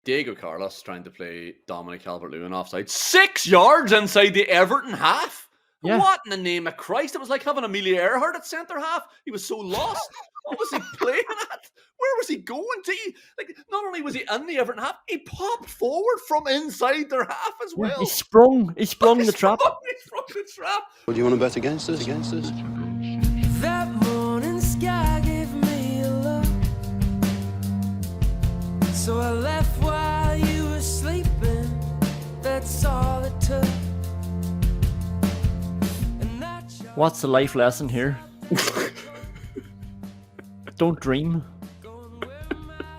Diego Carlos trying to play Dominic Calvert Lewin offside 6 yards inside the Everton half. Yeah. What in the name of Christ? It was like having Amelia Earhart at centre half. He was so lost. What was he playing at? Where was he going to? Like, not only was he in the Everton half, he popped forward from inside their half as well. He sprung the trap. He sprung the trap. Well, do you want to bet against us? That morning sky gave me a look, so I left while you were sleeping. That's all it took. What's the life lesson here? Don't dream.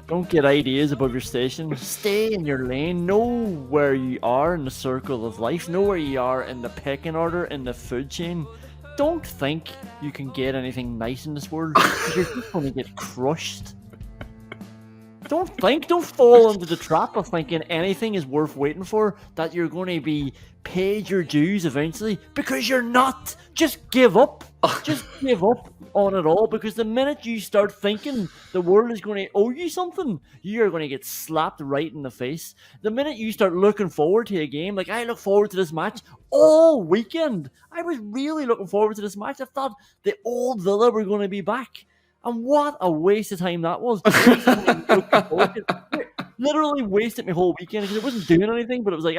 Don't get ideas above your station. Stay in your lane. Know where you are in the circle of life. Know where you are in the pecking order, in the food chain. Don't think you can get anything nice in this world, because you're just going to get crushed. Don't fall into the trap of thinking anything is worth waiting for, that you're going to be paid your dues eventually, because you're not. Just give up. Just give up on it all, because the minute you start thinking the world is going to owe you something, you're going to get slapped right in the face. The minute you start looking forward to a game, like I look forward to this match all weekend. I was really looking forward to this match. I thought the old Villa were going to be back. And what a waste of time that was. Literally wasted my whole weekend, because I wasn't doing anything, but it was like,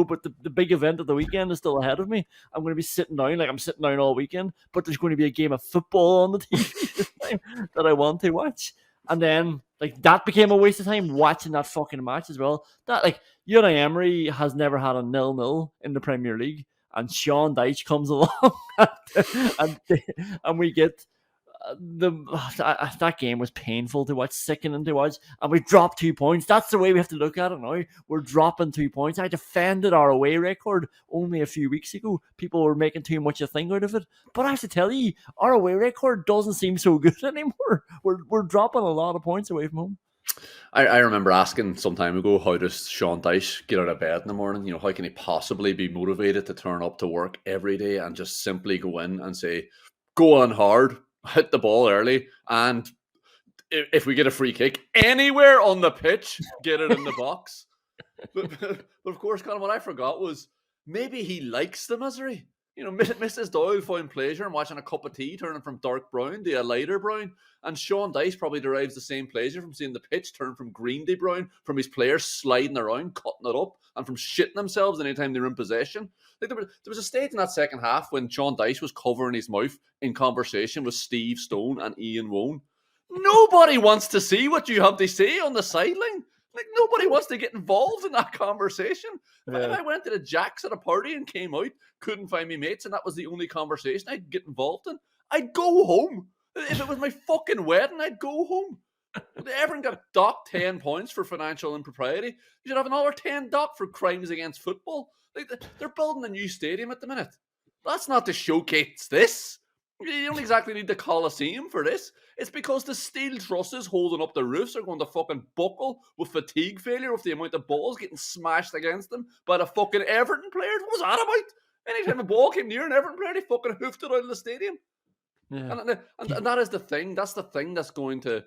but the big event of the weekend is still ahead of me. I'm going to be sitting down, like I'm sitting down all weekend, but there's going to be a game of football on the TV this time that I want to watch. And then, like, that became a waste of time, watching that fucking match as well. That, like, Emery has never had a 0-0 in the Premier League, and Sean Dyche comes along and we get... that game was painful to watch, sickening to watch, and we dropped 2 points. That's the way we have to look at it now. We're dropping 2 points. I defended our away record only a few weeks ago. People were making too much a thing out of it, but I have to tell you, our away record doesn't seem so good anymore. We're dropping a lot of points away from home. I remember asking some time ago, how does Sean Dyche get out of bed in the morning? How can he possibly be motivated to turn up to work every day and just simply go in and say, go on hard, hit the ball early, and if we get a free kick anywhere on the pitch, get it in the box. But of course, Colin, what I forgot was maybe he likes the misery. Mrs. Doyle found pleasure in watching a cup of tea turning from dark brown to a lighter brown, and Sean Dyche probably derives the same pleasure from seeing the pitch turn from green to brown, from his players sliding around, cutting it up, and from shitting themselves anytime they're in possession. Like there was a stage in that second half when Sean Dyche was covering his mouth in conversation with Steve Stone and Ian Wone. Nobody wants to see what you have to say on the sideline. Like, nobody wants to get involved in that conversation. Yeah. If I went to the Jacks at a party and came out, couldn't find me mates, and that was the only conversation I'd get involved in, I'd go home. If it was my fucking wedding, I'd go home. Everyone got docked 10 points for financial impropriety. You should have another 10 docked for crimes against football. Like, they're building a new stadium at the minute. That's not to showcase this. You don't exactly need the Coliseum for this. It's because the steel trusses holding up the roofs are going to fucking buckle with fatigue failure with the amount of balls getting smashed against them by the fucking Everton players. What was that about? Anytime a ball came near an Everton player, they fucking hoofed it out of the stadium. Yeah. And that is the thing. That's the thing that's going to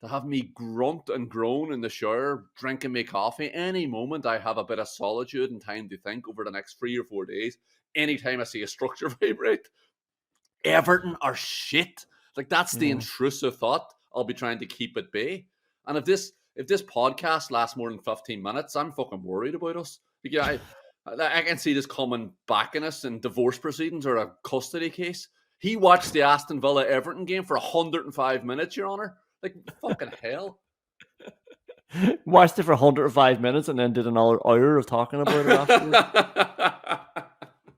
have me grunt and groan in the shower, drinking my coffee. Any moment I have a bit of solitude and time to think over the next 3 or 4 days, anytime I see a structure vibrate, Everton are shit. Like, that's the intrusive thought I'll be trying to keep at bay. And if this podcast lasts more than 15 minutes, I'm fucking worried about us. Like, yeah, I can see this coming back in us in divorce proceedings or a custody case. He watched the Aston Villa Everton game for 105 minutes, Your Honour. Like, fucking hell. Watched it for 105 minutes and then did another hour of talking about it afterwards.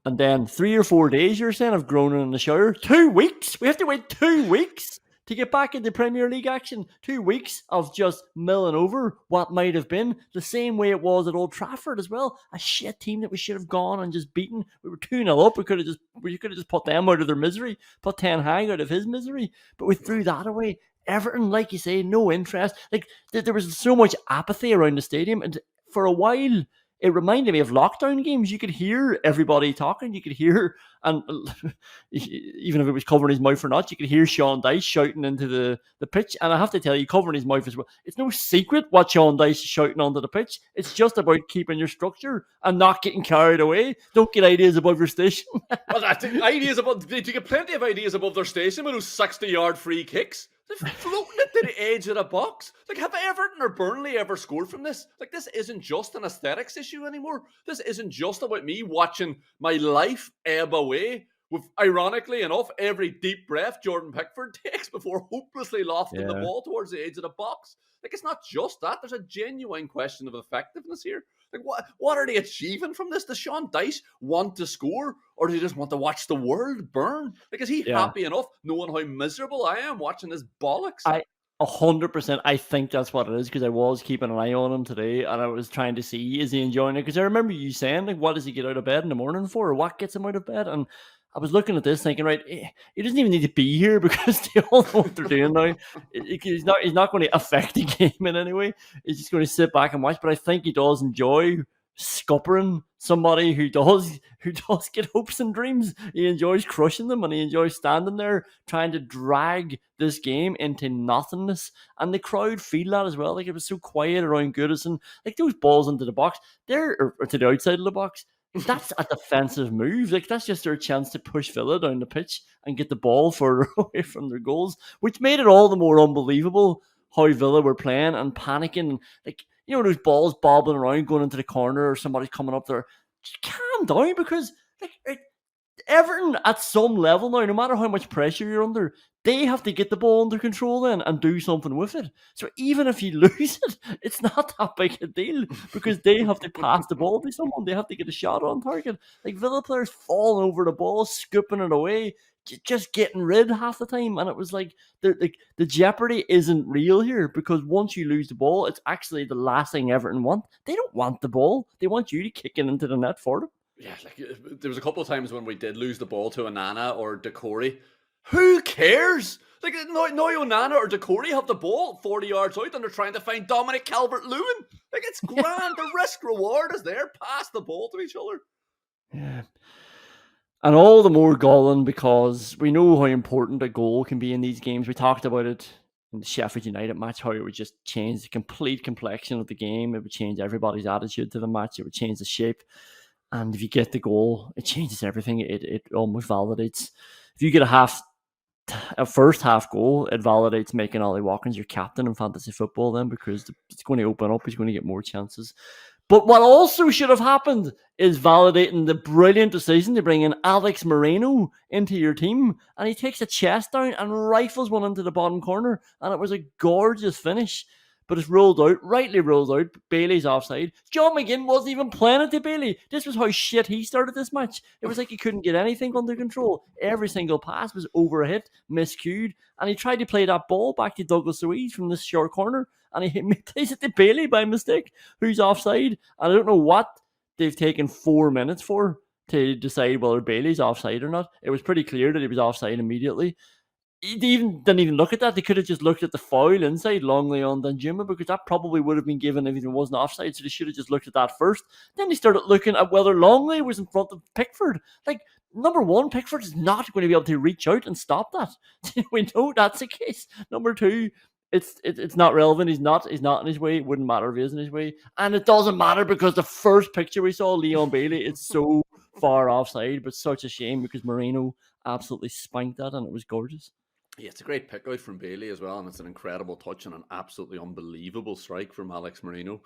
And then 3 or 4 days, you're saying, of groaning in the shower. 2 weeks? We have to wait 2 weeks to get back into Premier League action. 2 weeks of just milling over what might have been, the same way it was at Old Trafford as well. A shit team that we should have gone and just beaten. We were 2-0 up. We could have just put them out of their misery, put Ten Hag out of his misery. But we threw that away. Everton, like you say, no interest. Like, there was so much apathy around the stadium, and for a while it reminded me of lockdown games. You could hear everybody talking. You could hear, and even if it was covering his mouth or not, you could hear Sean Dyche shouting into the pitch. And I have to tell you, covering his mouth as well, it's no secret what Sean Dyche is shouting onto the pitch. It's just about keeping your structure and not getting carried away. Don't get ideas above your station. Well, I think ideas above. They get plenty of ideas above their station with those 60-yard free kicks. They're floating it to the edge of the box. Like, have Everton or Burnley ever scored from this? Like, this isn't just an aesthetics issue anymore. This isn't just about me watching my life ebb away with, ironically enough, every deep breath Jordan Pickford takes before hopelessly lofting the ball towards the edge of the box. Like, it's not just that. There's a genuine question of effectiveness here. Like, what are they achieving from this? Does Sean Dyche want to score, or do they just want to watch the world burn? Like, is he happy enough knowing how miserable I am watching this bollocks? 100%. I think that's what it is, because I was keeping an eye on him today, and I was trying to see, is he enjoying it? Because I remember you saying, like, what does he get out of bed in the morning for, or what gets him out of bed? And I was looking at this thinking, right, he doesn't even need to be here because they all know what they're doing now. He's not going to affect the game in any way. He's just going to sit back and watch. But I think he does enjoy scuppering somebody who does get hopes and dreams. He enjoys crushing them, and he enjoys standing there trying to drag this game into nothingness. And the crowd feel that as well. Like, it was so quiet around Goodison. Like, those balls into the box, or to the outside of the box, that's a defensive move. Like, that's just their chance to push Villa down the pitch and get the ball further away from their goals, which made it all the more unbelievable how Villa were playing and panicking. Like, you know, those balls bobbling around going into the corner, or somebody coming up there. Just calm down, because like, Everton at some level now, no matter how much pressure you're under, they have to get the ball under control then and do something with it. So even if you lose it, it's not that big a deal, because they have to pass the ball to someone. They have to get a shot on target. Like, Villa players falling over the ball, scooping it away, just getting rid half the time. And it was like the jeopardy isn't real here, because once you lose the ball, it's actually the last thing Everton want. They don't want the ball. They want you to kick it into the net for them. Yeah, like, there was a couple of times when we did lose the ball to Onana or Decore. Who cares? Like, no Onana or Decore have the ball 40 yards out and they're trying to find Dominic Calvert Lewin. Like, it's grand. The risk reward is there. Pass the ball to each other. Yeah. And all the more galling because we know how important a goal can be in these games. We talked about it in the Sheffield United match, how it would just change the complete complexion of the game. It would change everybody's attitude to the match. It would change the shape. And if you get the goal, it changes everything. It almost validates. If you get a first half goal, it validates making Ollie Watkins your captain in fantasy football then, because it's going to open up. He's going to get more chances. But what also should have happened is validating the brilliant decision to bring in Alex Moreno into your team. And he takes a chest down and rifles one into the bottom corner. And it was a gorgeous finish. But it's ruled out, rightly ruled out. Bailey's offside. John McGinn wasn't even playing it to Bailey. This was how shit he started this match. It was like he couldn't get anything under control. Every single pass was overhit, miscued, and he tried to play that ball back to Douglas Luiz from this short corner, and he plays it to Bailey by mistake, who's offside. And I don't know what they've taken 4 minutes for to decide whether Bailey's offside or not. It was pretty clear that he was offside immediately. They didn't even look at that. They could have just looked at the foul inside Longley on Danjuma, because that probably would have been given if it wasn't offside. So they should have just looked at that first. Then they started looking at whether Longley was in front of Pickford. Like, number one, Pickford is not going to be able to reach out and stop that. We know that's the case. Number two, it's not relevant. He's not in his way. It wouldn't matter if he is in his way. And it doesn't matter, because the first picture we saw, Leon Bailey, it's so far offside, but such a shame, because Moreno absolutely spanked that, and it was gorgeous. Yeah, it's a great pick out from Bailey as well, and it's an incredible touch and an absolutely unbelievable strike from Alex Moreno.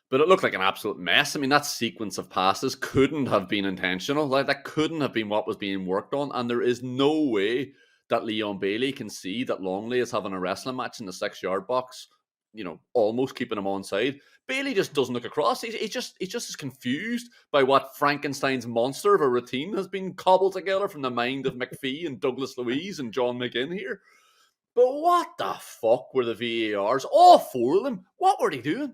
But it looked like an absolute mess. I mean, that sequence of passes couldn't have been intentional. Like, that couldn't have been what was being worked on, and there is no way that Leon Bailey can see that Longley is having a wrestling match in the 6-yard box, you know, almost keeping him onside. Bailey just doesn't look across. He's just as confused by what Frankenstein's monster of a routine has been cobbled together from the mind of McPhee and Douglas Luiz and John McGinn here. But what the fuck were the VARs? All four of them. What were they doing?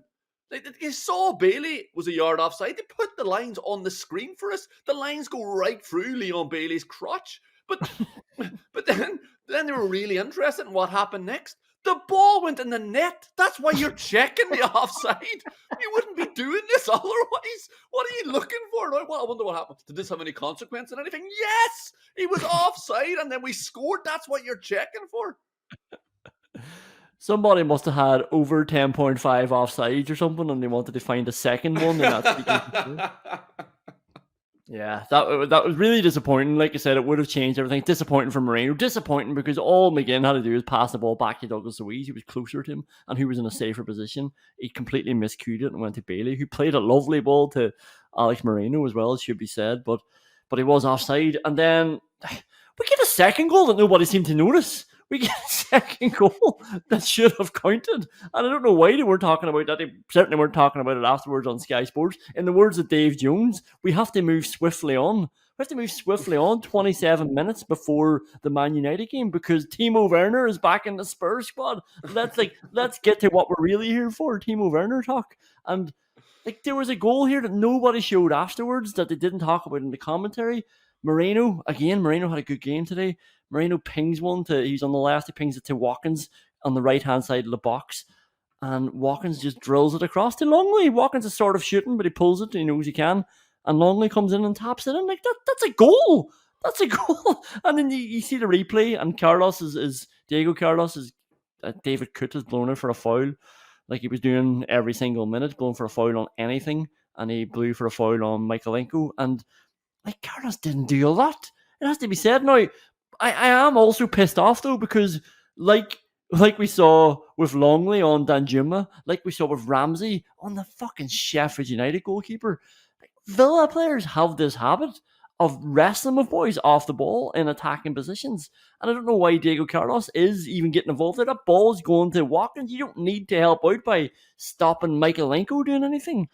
You saw Bailey was a yard offside. They put the lines on the screen for us. The lines go right through Leon Bailey's crotch. But then they were really interested in what happened next. The ball went in the net. That's why you're checking the offside. You wouldn't be doing this otherwise. What are you looking for? I wonder what happened. Did this have any consequence and anything? Yes! He was offside and then we scored. That's what you're checking for. Somebody must have had over 10.5 offsides or something, and they wanted to find a second one. Yeah, that was really disappointing. Like I said, it would have changed everything. Disappointing for Moreno. Disappointing because all McGinn had to do was pass the ball back to Douglas Luiz, who was closer to him and who was in a safer position. He completely miscued it and went to Bailey, who played a lovely ball to Alex Moreno as well, it should be said. But he was offside. And then we get a second goal that nobody seemed to notice. We get a second goal that should have counted. And I don't know why they weren't talking about that. They certainly weren't talking about it afterwards on Sky Sports. In the words of Dave Jones, we have to move swiftly on. We have to move swiftly on 27 minutes before the Man United game because Timo Werner is back in the Spurs squad. Let's get to what we're really here for, Timo Werner talk. And there was a goal here that nobody showed afterwards that they didn't talk about in the commentary. Moreno had a good game today. Moreno pings one he's on the left, he pings it to Watkins on the right-hand side of the box. And Watkins just drills it across to Longley. Watkins is sort of shooting, but he pulls it, he knows he can. And Longley comes in and taps it in. That's a goal! That's a goal! And then you see the replay, and Diego Carlos is David Coote has blown it for a foul. Like he was doing every single minute, blowing for a foul on anything. And he blew for a foul on Michaelenko. And Carlos didn't do a lot. It has to be said. Now, I am also pissed off though because like we saw with Longley on Danjuma, like we saw with Ramsey on the fucking Sheffield United goalkeeper, Villa players have this habit of wrestling with boys off the ball in attacking positions. And I don't know why Diego Carlos is even getting involved there. That ball's going to Watkins. You don't need to help out by stopping Michaelenko doing anything.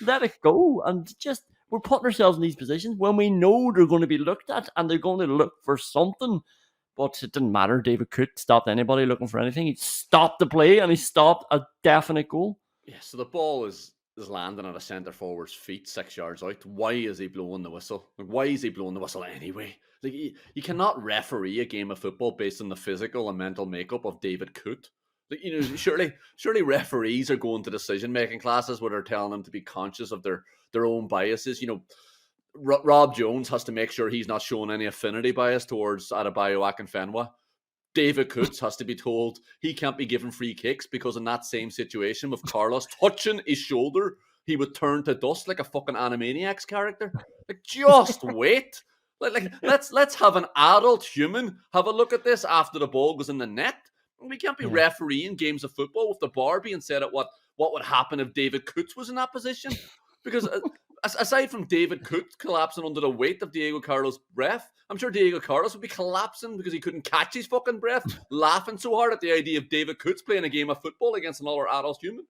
Let it go and just... We're putting ourselves in these positions when we know they're going to be looked at and they're going to look for something. But it didn't matter. David Coote stopped anybody looking for anything. He stopped the play and he stopped a definite goal. Yeah, so the ball is landing at a centre forward's feet 6 yards out. Why is he blowing the whistle? Why is he blowing the whistle anyway? You cannot referee a game of football based on the physical and mental makeup of David Coote. Surely referees are going to decision-making classes where they're telling them to be conscious of their own biases. Rob Jones has to make sure he's not showing any affinity bias towards Adebayo Akinfenwa. David Coote has to be told he can't be given free kicks because in that same situation with Carlos touching his shoulder, he would turn to dust like a fucking Animaniacs character. Just wait. Let's have an adult human have a look at this after the ball goes in the net. We can't be refereeing games of football with the bar being said at what would happen if David Coote was in that position. Because aside from David Coote collapsing under the weight of Diego Carlos' breath, I'm sure Diego Carlos would be collapsing because he couldn't catch his fucking breath, laughing so hard at the idea of David Coote's playing a game of football against another adult human.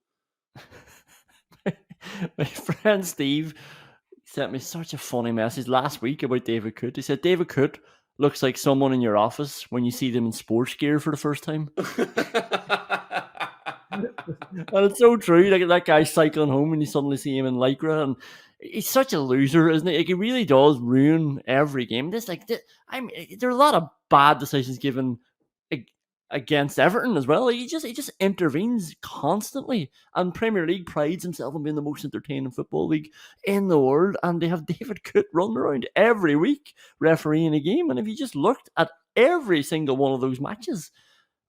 My friend Steve sent me such a funny message last week about David Coote. He said, David Coote looks like someone in your office when you see them in sports gear for the first time. And it's so true. Like that guy cycling home and you suddenly see him in Lycra, and he's such a loser, isn't he? He really does ruin every game. There are a lot of bad decisions given against Everton as well. He just intervenes constantly, and Premier League prides himself on being the most entertaining football league in the world, and they have David Coote running around every week refereeing a game. And if you just looked at every single one of those matches,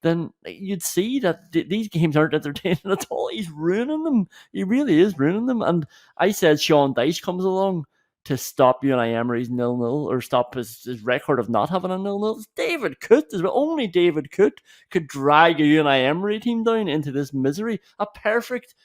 then you'd see that these games aren't entertaining at all. He's ruining them. He really is ruining them. And I said Sean Dyche comes along to stop Unai Emery's 0-0 or stop his record of not having a 0-0. It's David Coote as well. Only David Coote could drag a Unai Emery team down into this misery. A perfect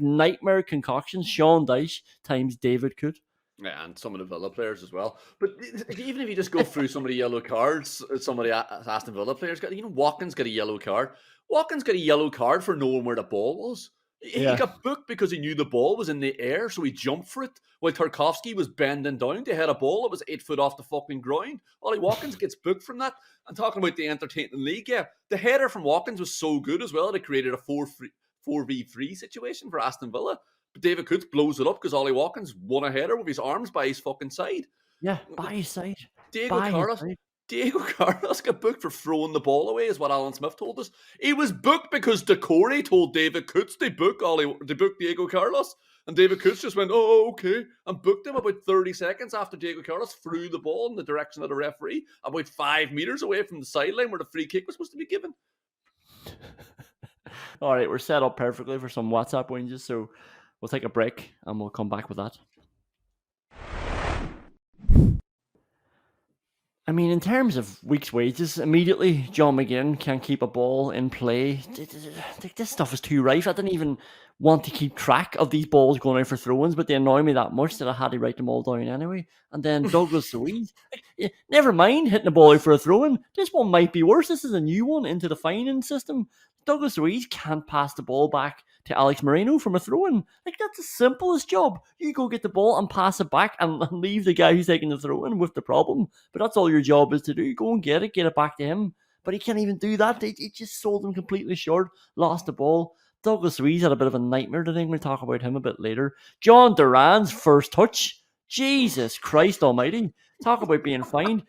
nightmare concoction. Sean Dyche times David Coote. Yeah, and some of the Villa players as well. But even if you just go through some of the yellow cards, somebody Aston Villa players got, Watkins got a yellow card. Watkins got a yellow card for knowing where the ball was. He got booked because he knew the ball was in the air, so he jumped for it. While Tarkowski was bending down to head a ball that was 8 foot off the fucking ground. Ollie Watkins gets booked from that. And talking about the entertaining league, the header from Watkins was so good as well. It created a 4v3 situation for Aston Villa. But David Coote blows it up because Ollie Watkins won a header with his arms by his fucking side. Yeah, by his side. Diego Diego Carlos got booked for throwing the ball away, is what Alan Smith told us. He was booked because Decore told David Coote they book Diego Carlos. And David Coote just went, oh, okay, and booked him about 30 seconds after Diego Carlos threw the ball in the direction of the referee, about 5 meters away from the sideline where the free kick was supposed to be given. All right, we're set up perfectly for some WhatsApp whinges, so we'll take a break and we'll come back with that. I mean, in terms of week's wages, immediately John McGinn can't keep a ball in play. This stuff is too rife. I didn't even want to keep track of these balls going out for throw-ins, but they annoy me that much that I had to write them all down anyway. And then Douglas Luiz, never mind hitting the ball out for a throw-in. This one might be worse. This is a new one into the fining system. Douglas Luiz can't pass the ball back to Alex Moreno from a throw-in. Like, that's the simplest job. You go get the ball and pass it back and leave the guy who's taking the throw-in with the problem. But that's all your job is to do. Go and get it back to him. But he can't even do that. It just sold him completely short. Lost the ball. Douglas Luiz had a bit of a nightmare today. We'll talk about him a bit later. John Duran's first touch. Jesus Christ almighty. Talk about being fined.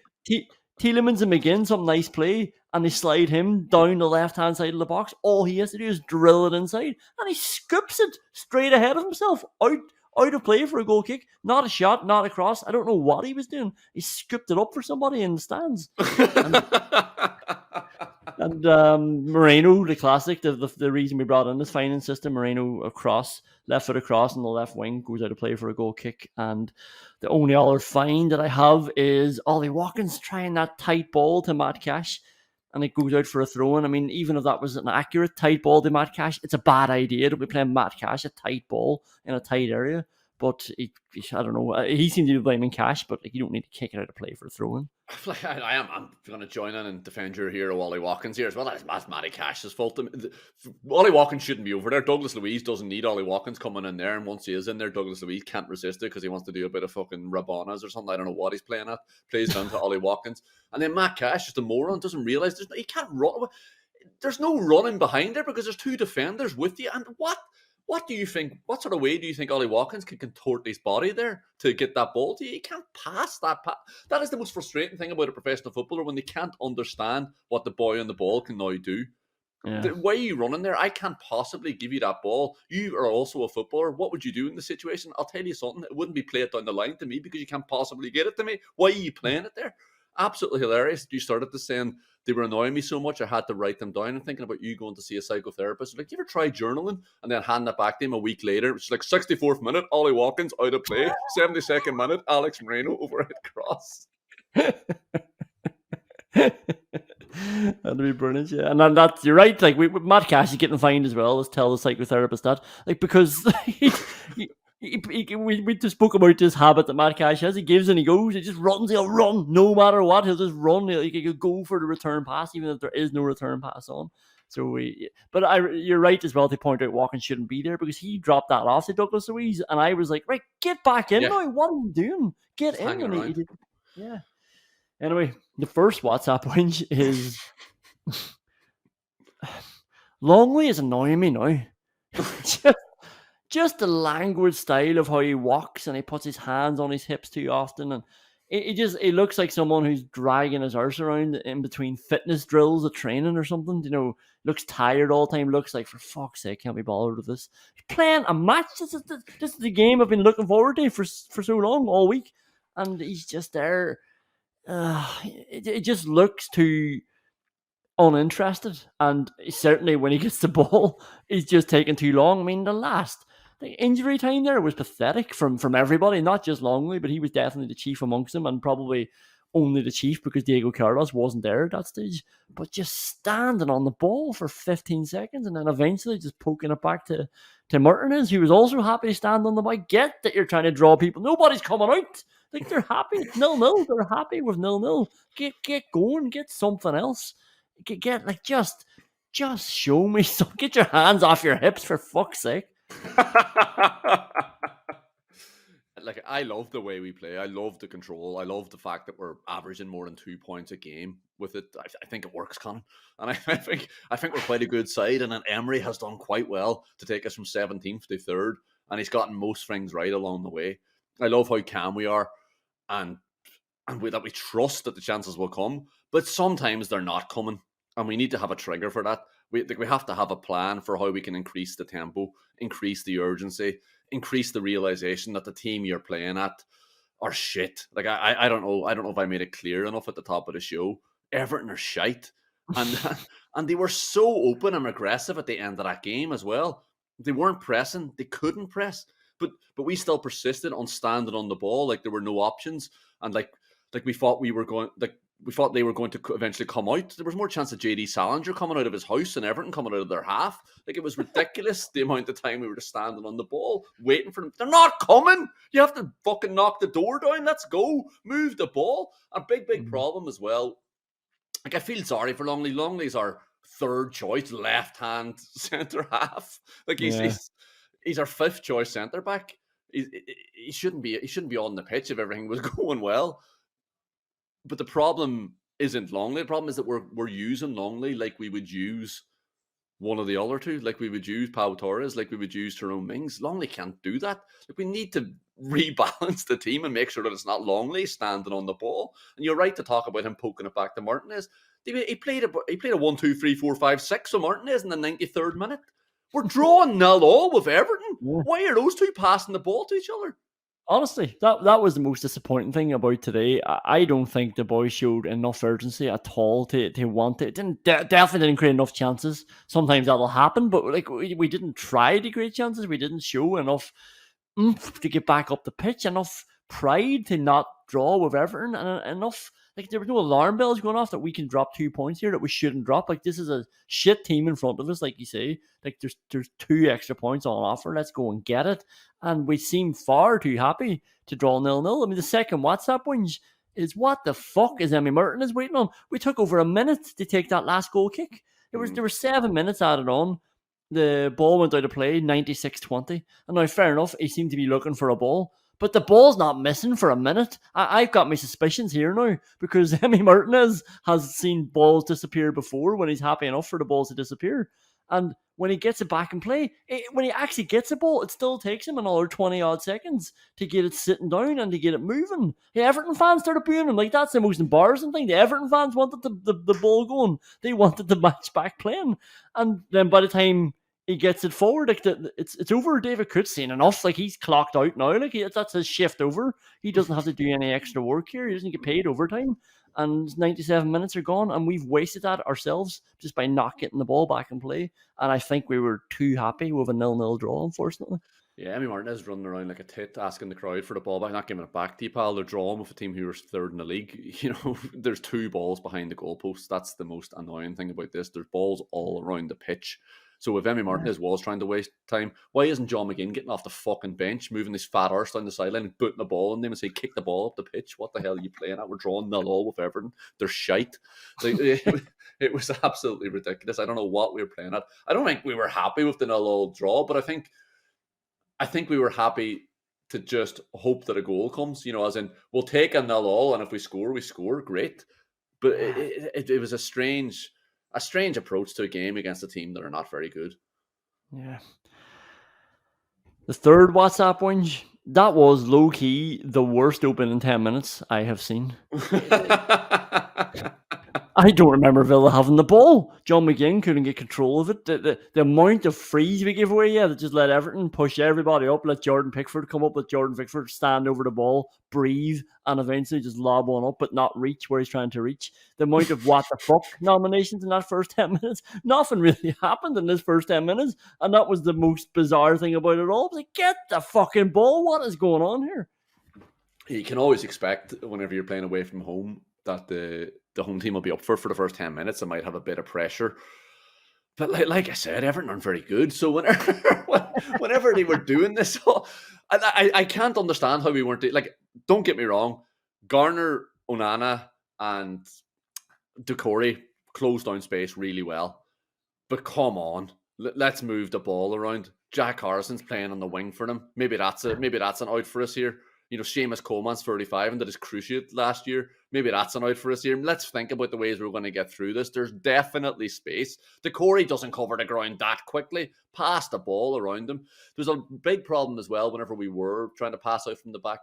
Tielemans and McGinn, some nice play, and they slide him down the left-hand side of the box. All he has to do is drill it inside, and he scoops it straight ahead of himself, out of play for a goal kick. Not a shot, not a cross. I don't know what he was doing. He scooped it up for somebody in the stands. And Moreno, the classic, the reason we brought in this fining system, Moreno across, left foot across on the left wing, goes out of play for a goal kick. And the only other fine that I have is Ollie Watkins trying that tight ball to Matt Cash, and it goes out for a throw-in. I mean, even if that was an accurate tight ball to Matt Cash, it's a bad idea to be playing Matt Cash a tight ball in a tight area. But I don't know. He seemed to be blaming Cash, but you don't need to kick it out of play for a throw-in. I'm going to join in and defend your hero, Ollie Watkins, here as well. That's Matty Cash's fault. Ollie Watkins shouldn't be over there. Douglas Luiz doesn't need Ollie Watkins coming in there, and once he is in there, Douglas Luiz can't resist it because he wants to do a bit of fucking Rabanas or something. I don't know what he's playing at. Plays down to Ollie Watkins. And then Matt Cash, just a moron, doesn't realise he can't run. There's no running behind there because there's two defenders with you. And what do you think? What sort of way do you think Ollie Watkins can contort his body there to get that ball to you? He can't pass that. That is the most frustrating thing about a professional footballer, when they can't understand what the boy on the ball can now do. Yeah. The way you running there, I can't possibly give you that ball. You are also a footballer. What would you do in the situation? I'll tell you something. It wouldn't be played down the line to me because you can't possibly get it to me. Why are you playing it there? Absolutely hilarious. You started to saying they were annoying me so much I had to write them down. And thinking about you going to see a psychotherapist. Like, you ever try journaling and then hand that back to him a week later? It's like 64th minute, Ollie Watkins out of play. 72nd minute, Alex Moreno overhead cross. That'd be brilliant, yeah. And then that's, you're right. Like, Matt Cash is getting fined as well. Let's tell the psychotherapist that, like, because we just spoke about this habit that Matt Cash has. He gives and he goes. He just runs. He'll run no matter what. He'll just run. He'll go for the return pass, even if there is no return pass on. So you're right as well to point out Watkins shouldn't be there because he dropped that off to Douglas Luiz, and I was like, right, get back in now. What are you doing? Get in. And yeah. Anyway, the first WhatsApp whinge is Longley is annoying me now. Just the languid style of how he walks and he puts his hands on his hips too often, and it looks like someone who's dragging his arse around in between fitness drills of training or something. You know, looks tired all the time. Looks like, for fuck's sake, can't be bothered with this. He's playing a match. This is the game I've been looking forward to for so long, all week, and he's just there. It just looks too uninterested, and certainly when he gets the ball, he's just taking too long. I mean, the injury time there was pathetic from everybody, not just Longley, but he was definitely the chief amongst them, and probably only the chief because Diego Carlos wasn't there at that stage. But just standing on the ball for 15 seconds and then eventually just poking it back to Martinez, who was also happy to stand on the ball. Get that you're trying to draw people. Nobody's coming out. Like, they're happy. 0-0. They're happy with 0-0. Get going. Get something else. Get like just show me some. Get your hands off your hips, for fuck's sake. Like, I love the way we play. I love the control. I love the fact that we're averaging more than 2 points a game with it. I think it works, Colin. And I think we're quite a good side. And then Emery has done quite well to take us from 17th to 3rd. And he's gotten most things right along the way. I love how calm we are. And and that we trust that the chances will come. But sometimes they're not coming, and we need to have a trigger for that. We have to have a plan for how we can increase the tempo, increase the urgency, increase the realization that the team you're playing at are shit. Like I don't know. I don't know if I made it clear enough at the top of the show. Everton are shite, and and they were so open and aggressive at the end of that game as well. They weren't pressing. They couldn't press, but we still persisted on standing on the ball. Like there were no options, and like we thought we thought they were going to eventually come out. There was more chance of JD Salinger coming out of his house and Everton coming out of their half. Like it was ridiculous the amount of time we were just standing on the ball, waiting for them. They're not coming. You have to fucking knock the door down. Let's go. Move the ball. A big problem as well. Like I feel sorry for Longley. Longley's our third choice left-hand centre half. Like he's our fifth choice centre back. He shouldn't be on the pitch if everything was going well. But the problem isn't Longley. The problem is that we're using Longley like we would use one of the other two, like we would use Pau Torres, like we would use Tyrone Mings. Longley can't do that. Like we need to rebalance the team and make sure that it's not Longley standing on the ball. And you're right to talk about him poking it back to Martinez. He played a 1-2-3-4-5-6 for Martinez in the 93rd minute. We're drawing 0-0 with Everton. Yeah. Why are those two passing the ball to each other? Honestly, that was the most disappointing thing about today. I don't think the boys showed enough urgency at all to want it. Definitely didn't create enough chances. Sometimes that'll happen, but like we didn't try to create chances. We didn't show enough oomph to get back up the pitch, enough pride to not draw with Everton, and enough. Like there were no alarm bells going off that we can drop 2 points here that we shouldn't drop. Like this is a shit team in front of us, like you say. Like there's 2 extra points on offer. Let's go and get it. And we seem far too happy to draw 0-0. I mean, the second WhatsApp whinge is what the fuck is Emery Martinez waiting on? We took over a minute to take that last goal kick. There were 7 minutes added on. The ball went out of play, 96-20. And now, fair enough, he seemed to be looking for a ball. But the ball's not missing for a minute. I've got my suspicions here now because Emery Martinez has seen balls disappear before when he's happy enough for the balls to disappear. And when he gets it back in play, when he actually gets a ball, it still takes him another 20-odd seconds to get it sitting down and to get it moving. The Everton fans started booing him. Like, that's the most embarrassing thing. The Everton fans wanted the ball going. They wanted the match back playing. And then by the time he gets it forward, like it's over. David Coote's seen enough. Like he's clocked out now. Like that's his shift over. He doesn't have to do any extra work here. He doesn't get paid overtime. And 97 minutes are gone, and we've wasted that ourselves just by not getting the ball back in play. And I think we were too happy with a 0-0 draw, unfortunately. Yeah, Emery Martinez running around like a tit, asking the crowd for the ball back, not giving it back to you, pal. They're drawing with a team who was third in the league. You know, there's 2 balls behind the goalpost. That's the most annoying thing about this. There's balls all around the pitch. So if Emery Martinez was trying to waste time, why isn't John McGinn getting off the fucking bench, moving his fat arse down the sideline and putting the ball in them and say, kick the ball up the pitch? What the hell are you playing at? We're drawing 0-0 with Everton. They're shite. Like, it was absolutely ridiculous. I don't know what we were playing at. I don't think we were happy with the 0-0 draw, but I think we were happy to just hope that a goal comes, you know, as in we'll take a 0-0 and if we score, great. But it was a strange approach to a game against a team that are not very good. Yeah. The third WhatsApp whinge, that was low-key the worst opening 10 minutes I have seen. I don't remember Villa having the ball. John McGinn couldn't get control of it. The amount of frees we gave away, that just let Everton push everybody up, let Jordan Pickford come up, let Jordan Pickford stand over the ball, breathe, and eventually just lob one up, but not reach where he's trying to reach. The amount of what the fuck nominations in that first 10 minutes, nothing really happened in this first 10 minutes, and that was the most bizarre thing about it all. I was like, get the fucking ball, what is going on here? You can always expect whenever you're playing away from home that the home team will be up for the first 10 minutes and might have a bit of pressure. But like I said, Everton aren't very good. So whenever they were doing this, I can't understand how we weren't... Like, don't get me wrong, Garner, Onana and Doucouré closed down space really well. But come on, let's move the ball around. Jack Harrison's playing on the wing for them. Maybe that's an out for us here. You know, Seamus Coleman's 35 and did his cruciate last year. Maybe that's an out for us here. Let's think about the ways we're going to get through this. There's definitely space. Doucouré doesn't cover the ground that quickly. Pass the ball around him. There's a big problem as well whenever we were trying to pass out from the back,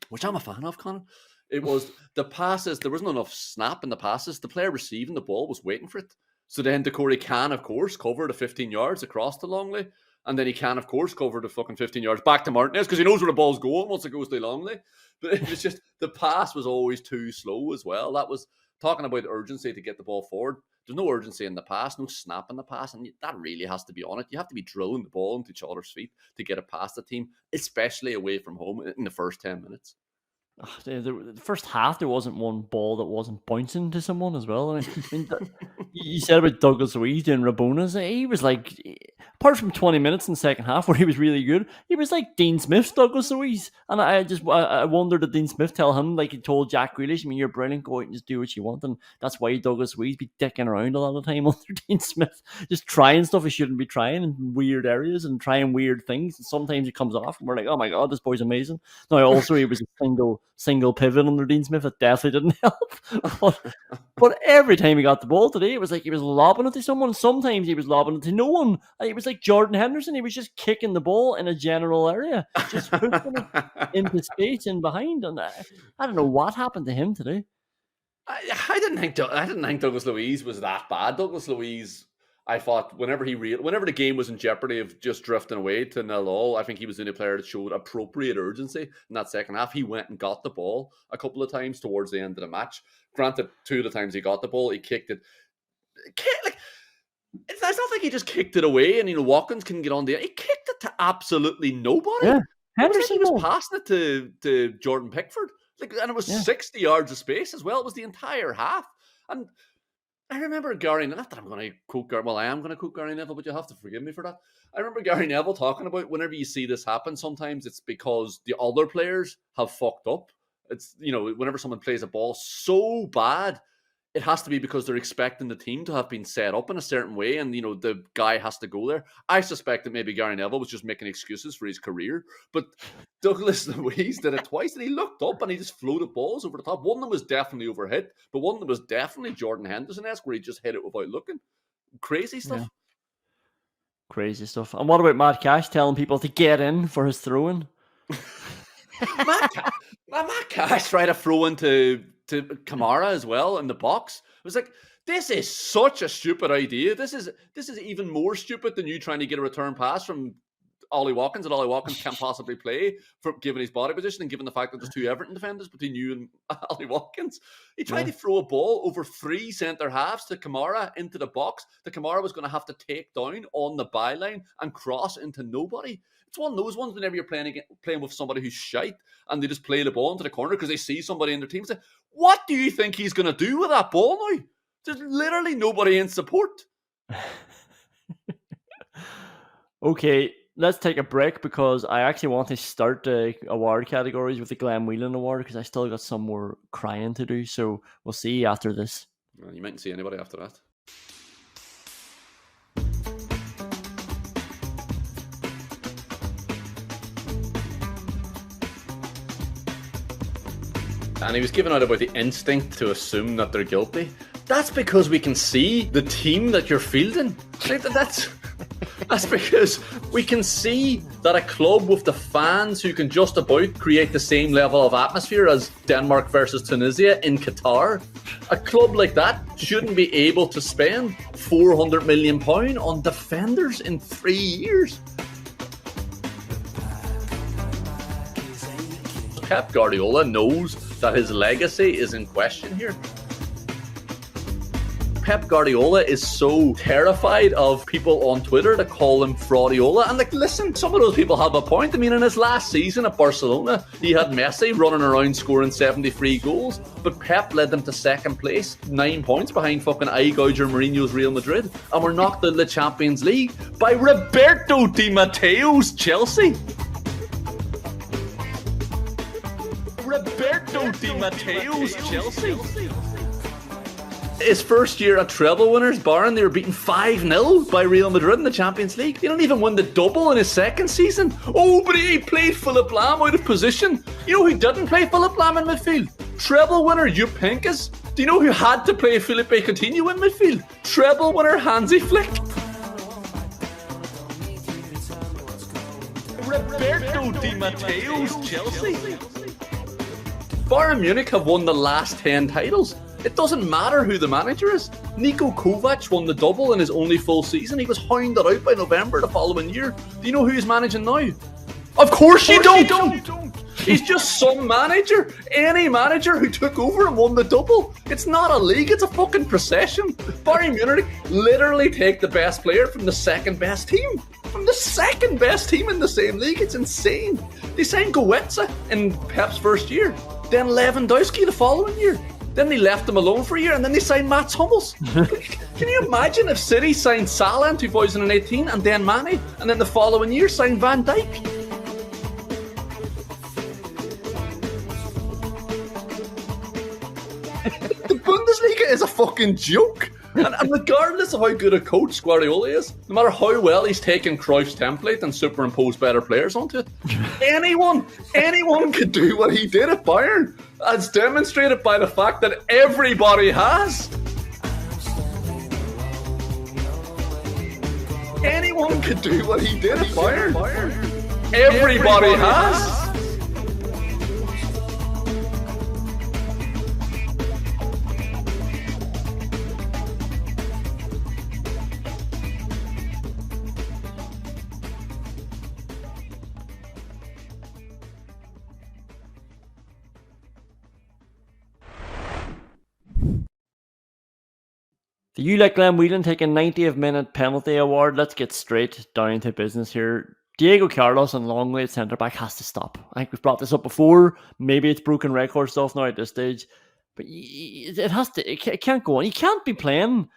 which I'm a fan of, Conor, It was the passes. There wasn't enough snap in the passes. The player receiving the ball was waiting for it. So then Decore can, of course, cover the 15 yards across the Longley. And then he can, of course, cover the fucking 15 yards back to Martinez because he knows where the ball's going once it goes to Longley. But it was just, the pass was always too slow as well. That was talking about urgency to get the ball forward. There's no urgency in the pass, no snap in the pass, and that really has to be on it. You have to be drilling the ball into each other's feet to get it past the team, especially away from home in the first 10 minutes. The first half, there wasn't one ball that wasn't bouncing to someone as well. I mean you said about Douglas Luiz doing Rabonas. He was like, apart from 20 minutes in the second half where he was really good, he was like Dean Smith's Douglas Luiz. And I wondered, did Dean Smith tell him, like he told Jack Grealish, I mean, you're brilliant, go out and just do what you want. And that's why Douglas Luiz be dicking around a lot of the time under Dean Smith, just trying stuff he shouldn't be trying in weird areas and trying weird things. And sometimes it comes off and we're like, oh my God, this boy's amazing. Now, also, he was a single pivot under Dean Smith. That definitely didn't help. But every time he got the ball today, it was like he was lobbing it to someone. Sometimes he was lobbing it to no one. It was like Jordan Henderson. He was just kicking the ball in a general area, just pushing it into space and behind. And I don't know what happened to him today. I didn't think Douglas Luiz was that bad. Douglas Luiz, I thought whenever the game was in jeopardy of just drifting away to 0-0, I think he was the only player that showed appropriate urgency in that second half. He went and got the ball a couple of times towards the end of the match. Granted, 2 of the times he got the ball, he kicked it. It's not like he just kicked it away and Watkins can get on there. He kicked it to absolutely nobody. Yeah, Henderson was passing it to Jordan Pickford, and it was 60 yards of space as well. It was the entire half. And I remember Gary, not that I'm going to quote Gary, well, I am going to quote Gary Neville, but you'll have to forgive me for that. I remember Gary Neville talking about whenever you see this happen, sometimes it's because the other players have fucked up. It's, whenever someone plays a ball so bad, it has to be because they're expecting the team to have been set up in a certain way and, the guy has to go there. I suspect that maybe Gary Neville was just making excuses for his career, but Douglas Luiz did it twice and he looked up and he just floated balls over the top. One of them was definitely overhit, but one of them was definitely Jordan Henderson-esque where he just hit it without looking. Crazy stuff. Yeah. Crazy stuff. And what about Matt Cash telling people to get in for his throw-in? Matt Cash tried to throw into Kamara as well in the box. It was like, this is such a stupid idea. This is even more stupid than you trying to get a return pass from Ollie Watkins, and Ollie Watkins can't possibly play given his body position and given the fact that there's 2 Everton defenders between you and Ollie Watkins. He tried to throw a ball over 3 centre halves to Kamara into the box that Kamara was going to have to take down on the byline and cross into nobody. It's one of those ones whenever you're playing with somebody who's shite and they just play the ball into the corner because they see somebody in their team. Say, what do you think he's going to do with that ball now? There's literally nobody in support. Okay, let's take a break because I actually want to start the award categories with the Glenn Whelan Award because I still got some more crying to do. So we'll see you after this. Well, you mightn't see anybody after that. And he was giving out about the instinct to assume that they're guilty. That's because we can see the team that you're fielding. That's because we can see that a club with the fans who can just about create the same level of atmosphere as Denmark versus Tunisia in Qatar, a club like that shouldn't be able to spend £400 million on defenders in 3 years. Pep Guardiola knows that his legacy is in question here. Pep Guardiola is so terrified of people on Twitter to call him Fraudiola. And listen, some of those people have a point. I mean, in his last season at Barcelona, he had Messi running around scoring 73 goals, but Pep led them to second place, 9 points behind fucking eye gouger Mourinho's Real Madrid, and were knocked out of the Champions League by Roberto Di Matteo's Chelsea. Roberto Di Matteo's Chelsea. His first year at treble winners, barring they were beaten 5-0 by Real Madrid in the Champions League. They don't even win the double in his second season. Oh, but he played Philip Lahm out of position. You know who didn't play Philip Lahm in midfield? Treble winner Jupp Heynckes. Do you know who had to play Felipe Coutinho in midfield? Treble winner Hansi Flick. Roberto Di Matteo's Chelsea. Bayern Munich have won the last 10 titles. It doesn't matter who the manager is. Niko Kovac won the double in his only full season. He was hounded out by November the following year. Do you know who he's managing now? Of course you don't! He's just some manager. Any manager who took over and won the double. It's not a league, it's a fucking procession. Bayern Munich literally take the best player from the second best team. From the second best team in the same league. It's insane. They signed Goetze in Pep's first year. Then Lewandowski the following year. Then they left him alone for a year, and then they signed Mats Hummels. Can you imagine if City signed Salah in 2018 and then Mane, and then the following year signed Van Dijk? The Bundesliga is a fucking joke. And regardless of how good a coach Guardiola is, no matter how well he's taken Cruyff's template and superimposed better players onto it, anyone could do what he did at Bayern, as demonstrated by the fact that everybody has. Anyone could do what he did at Bayern. Everybody has. The You Like Glenn Whelan taking 90th minute penalty award. Let's get straight down to business here. Diego Carlos and Lenglet centre back has to stop. I think we've brought this up before. Maybe it's broken record stuff now at this stage, but it has to. It can't go on. You can't be playing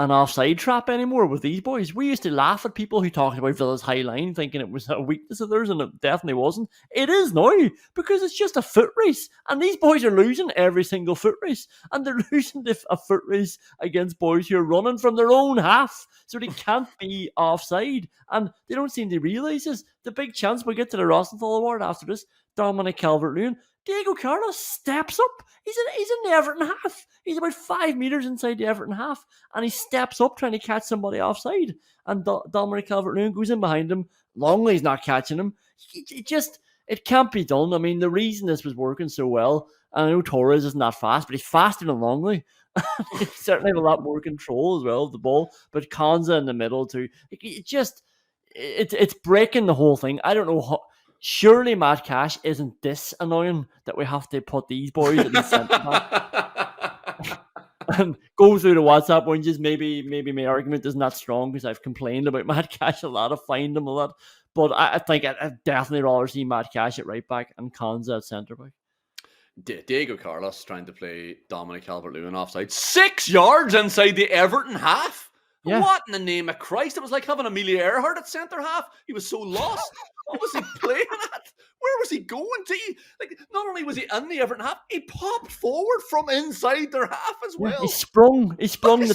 an offside trap anymore with these boys. We used to laugh at people who talked about Villa's high line, thinking it was a weakness of theirs, and it definitely wasn't. It is now, because it's just a foot race, and these boys are losing every single foot race, and they're losing a foot race against boys who are running from their own half, so they can't be offside, and they don't seem to realise this. The big chance we get to the Rosenthal Award after this, Dominic Calvert Lewin, Diego Carlos steps up. He's in the Everton half. He's about 5 metres inside the Everton half, and he steps up trying to catch somebody offside. And Dominic Calvert-Lewin goes in behind him. Longley's not catching him. It can't be done. I mean, the reason this was working so well, I know Torres isn't that fast, but he's faster than Longley. He certainly have a lot more control as well of the ball. But Konza in the middle too. It's breaking the whole thing. I don't know how. Surely Matt Cash isn't this annoying that we have to put these boys in the centre back and go through the WhatsApp whinges. Maybe my argument isn't that strong because I've complained about Matt Cash a lot. I've fined him a lot, but I think I'd definitely rather see Matt Cash at right back and Konza at centre back. Diego Carlos trying to play Dominic Calvert-Lewin offside 6 yards inside the Everton half. Yeah. What in the name of Christ? It was like having Amelia Earhart at centre half. He was so lost. What was he playing at? Where was he going to? Like, not only was he in the Everton half, he popped forward from inside their half as well. He sprung the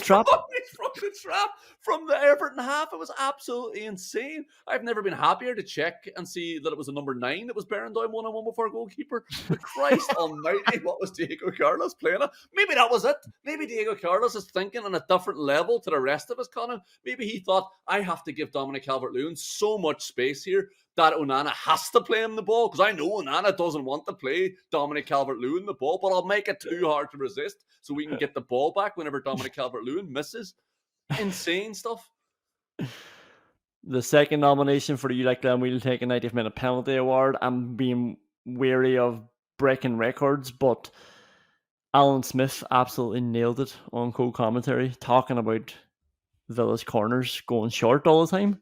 trap. He sprung the trap from the Everton half. It was absolutely insane. I've never been happier to check and see that it was a number 9 that was bearing down 1-on-1 before goalkeeper. But Christ almighty, what was Diego Carlos playing at? Maybe that was it. Maybe Diego Carlos is thinking on a different level to the rest of us, Conan. Maybe he thought, I have to give Dominic Calvert-Lewin so much space here that Onana has to play him the ball, because I know Onana doesn't want to play Dominic Calvert-Lewin the ball, but I'll make it too hard to resist so we can get the ball back whenever Dominic Calvert-Lewin misses. Insane stuff. The second nomination for the You Like Glenn Whelan taking 90th minute penalty award. I'm being wary of breaking records, but Alan Smith absolutely nailed it on co-commentary, talking about Villa's corners going short all the time.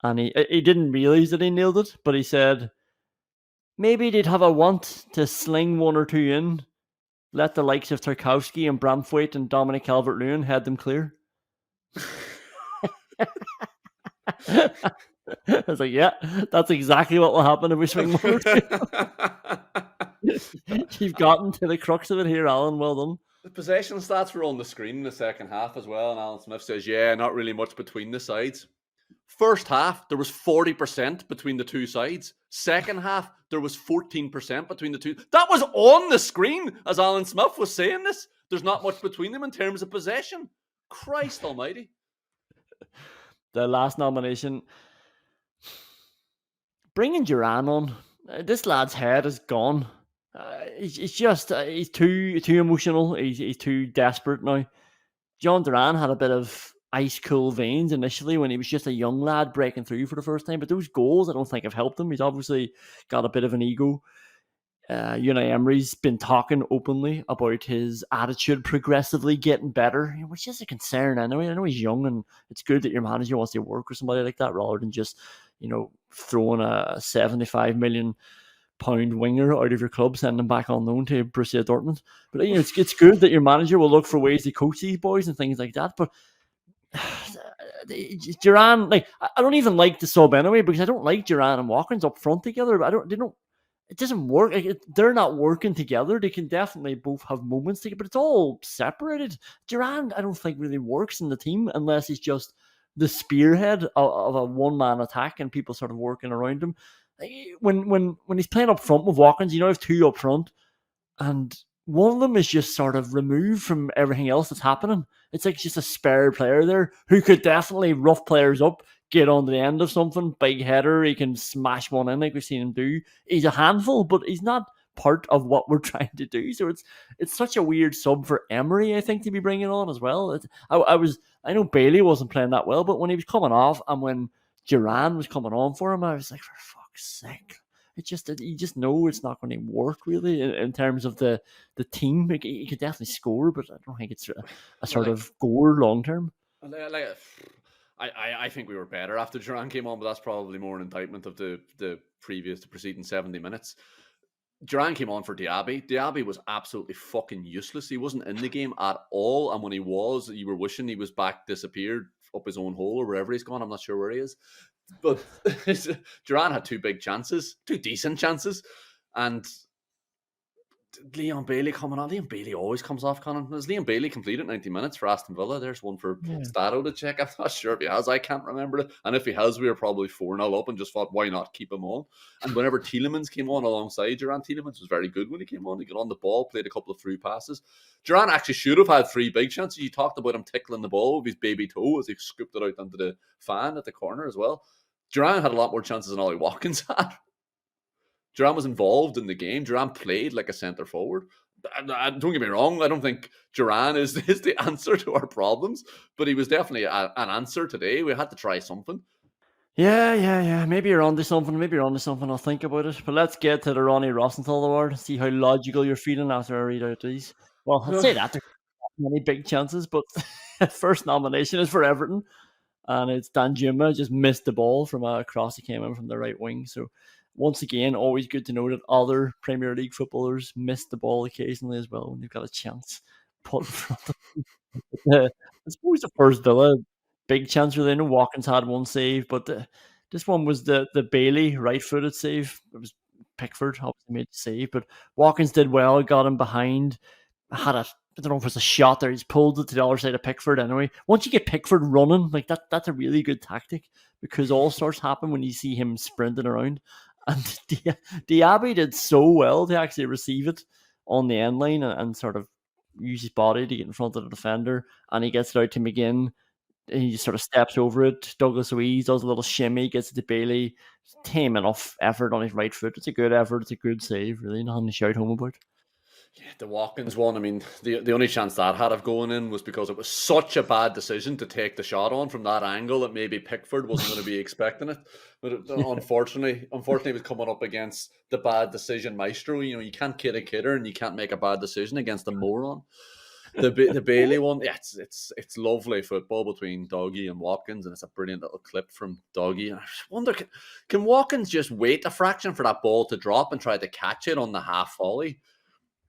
And he didn't realise that he nailed it, but he said maybe they'd have a want to sling one or two in, let the likes of Tarkowski and Bramthwaite and Dominic Calvert-Lewin head them clear. I was like, yeah, that's exactly what will happen if we swing more. You've gotten to the crux of it here, Alan. Well done. The possession stats were on the screen in the second half as well, and Alan Smith says, yeah, not really much between the sides. First half, there was 40% between the two sides. Second half, there was 14% between the two. That was on the screen as Alan Smith was saying this. There's not much between them in terms of possession. Christ almighty. The last nomination, bringing Duran on. This lad's head is gone. It's just he's too emotional. He's too desperate now. John Duran had a bit of ice cool veins initially when he was just a young lad breaking through for the first time, but those goals I don't think have helped him. He's obviously got a bit of an ego. Emery's been talking openly about his attitude progressively getting better, which is a concern anyway. I know he's young, and it's good that your manager wants to work with somebody like that rather than just, throwing a 75 million pound winger out of your club, sending him back on loan to Borussia Dortmund. But it's good that your manager will look for ways to coach these boys and things like that. But Duran, I don't even like the sub anyway because I don't like Duran and Watkins up front together. But it doesn't work. They're not working together. They can definitely both have moments together, but it's all separated. Duran, I don't think really works in the team unless he's just the spearhead of a one-man attack and people sort of working around him. When he's playing up front with Watkins, have two up front, and one of them is just sort of removed from everything else that's happening. It's like just a spare player there who could definitely rough players up, get on the end of something, big header, he can smash one in like we've seen him do. He's a handful, but he's not part of what we're trying to do. So it's such a weird sub for Emery, I think, to be bringing on as well. I know Bailey wasn't playing that well, but when he was coming off and when Duran was coming on for him, I was like, for fuck's sake. You just know it's not going to work really in terms of the team. He could definitely score, but I don't think it's a sort of goal long term. I think we were better after Duran came on, but that's probably more an indictment of the preceding 70 minutes. Duran came on for Diaby. Diaby was absolutely fucking useless. He wasn't in the game at all, and when he was, you were wishing he was back, disappeared up his own hole or wherever he's gone. I'm not sure where he is. But Duran had two decent chances, and Leon Bailey coming on. Leon Bailey always comes off, Conan. Has Leon Bailey completed 90 minutes for Aston Villa? There's one for Stato to check. I'm not sure if he has. I can't remember it. And if he has, we were probably 4-0 up and just thought, why not keep him on? And whenever Tielemans came on alongside Duran, Tielemans was very good when he came on. He got on the ball, played a couple of through passes. Duran actually should have had 3 big chances. You talked about him tickling the ball with his baby toe as he scooped it out onto the fan at the corner as well. Duran had a lot more chances than Ollie Watkins had. Duran was involved in the game. Duran played like a centre forward. Don't get me wrong. I don't think Duran is the answer to our problems, but he was definitely an answer today. We had to try something. Yeah. Maybe you're onto something. I'll think about it. But let's get to the Ronnie Rosenthal Award. See how logical you're feeling after I read out these. Well, I'd say that there's not many big chances, but first nomination is for Everton. And it's Danjuma just missed the ball from a cross that came in from the right wing. So once again, always good to know that other Premier League footballers miss the ball occasionally as well when they've got a chance put in front of them. I suppose the first Villa big chance really. I know Watkins had one save, but this one was the Bailey right-footed save. It was Pickford obviously made the save, but Watkins did well, got him behind, I don't know if it's a shot there. He's pulled it to the other side of Pickford anyway. Once you get Pickford running, like that's a really good tactic because all sorts happen when you see him sprinting around. And Diaby did so well to actually receive it on the end line and sort of use his body to get in front of the defender. And he gets it out to McGinn. He just sort of steps over it. Douglas Luiz does a little shimmy, gets it to Bailey. Tame enough effort on his right foot. It's a good effort. It's a good save. Really nothing to shout home about. Yeah, the Watkins one, I mean, the only chance that had of going in was because it was such a bad decision to take the shot on from that angle that maybe Pickford wasn't going to be expecting it. But unfortunately, it was coming up against the bad decision maestro. You can't kid a kidder and you can't make a bad decision against a moron. The Bailey one, yeah, it's lovely football between Dougie and Watkins, and it's a brilliant little clip from Dougie. And I just wonder, can Watkins just wait a fraction for that ball to drop and try to catch it on the half volley?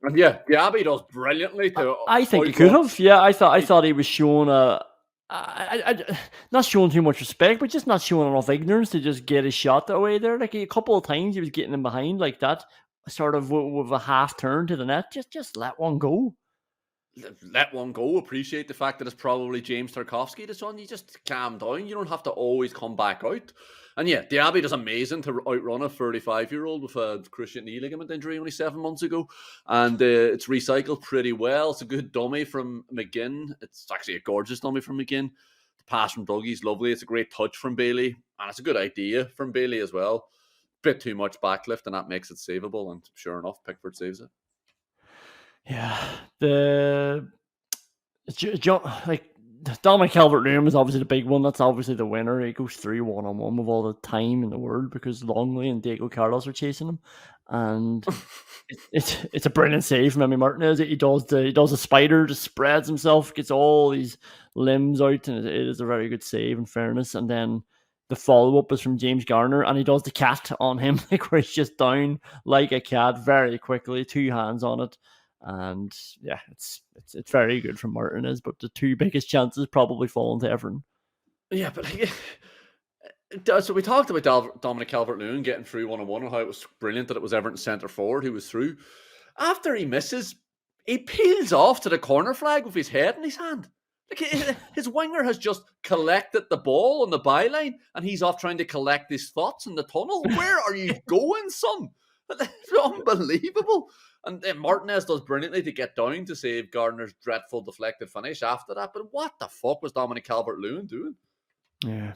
And yeah, Diaby does brilliantly too. I think he could have. Yeah, I thought he was showing not showing too much respect, but just not showing enough ignorance to just get his shot away there. Like a couple of times he was getting him behind like that, sort of with a half turn to the net. Just let one go. Let one go. Appreciate the fact that it's probably James Tarkowski that's on. You just calm down. You don't have to always come back out. And yeah, Diaby does amazing to outrun a 35-year-old with a cruciate knee ligament injury only 7 months ago. And it's recycled pretty well. It's a good dummy from McGinn. It's actually a gorgeous dummy from McGinn. The pass from Dougie's lovely. It's a great touch from Bailey. And it's a good idea from Bailey as well. bit too much backlift, and that makes it savable. And sure enough, Pickford saves it. Yeah, like Dominic Calvert Lewin was obviously the big one. That's obviously the winner. He goes through 1-on-1 with all the time in the world because Longley and Diego Carlos are chasing him, and it's a brilliant save from Emery Martinez. He does the spider, just spreads himself, gets all these limbs out, and it is a very good save in fairness. And then the follow up is from James Garner, and he does the cat on him, like where he's just down like a cat very quickly, 2 hands on it. And yeah, it's very good from Martinez, but the 2 biggest chances probably fall into Everton. Yeah, but so we talked about Dominic Calvert-Lewin getting through 1-on-1 and how it was brilliant that it was Everton centre forward who was through. After he misses, he peels off to the corner flag with his head in his hand. Like his winger has just collected the ball on the byline, and he's off trying to collect his thoughts in the tunnel. Where are you going, son? That's unbelievable. And Martinez does brilliantly to get down to save Gardner's dreadful deflected finish after that. But what the fuck was Dominic Calvert-Lewin doing? Yeah.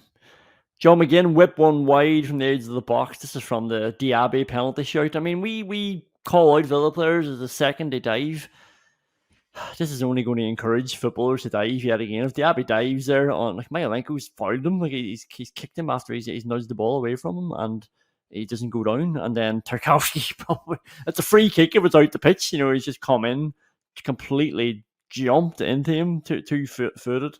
John McGinn whipped one wide from the edge of the box. This is from the Diaby penalty shout. I mean, we call out Villa players as the second they dive. This is only going to encourage footballers to dive yet again. If Diaby dives there on, like, Myelenko's fouled him, like he's kicked him after he's nudged the ball away from him, and he doesn't go down. And then Tarkowski probably, it's a free kick if it's out the pitch. You know, he's just come in, completely jumped into him, two-footed,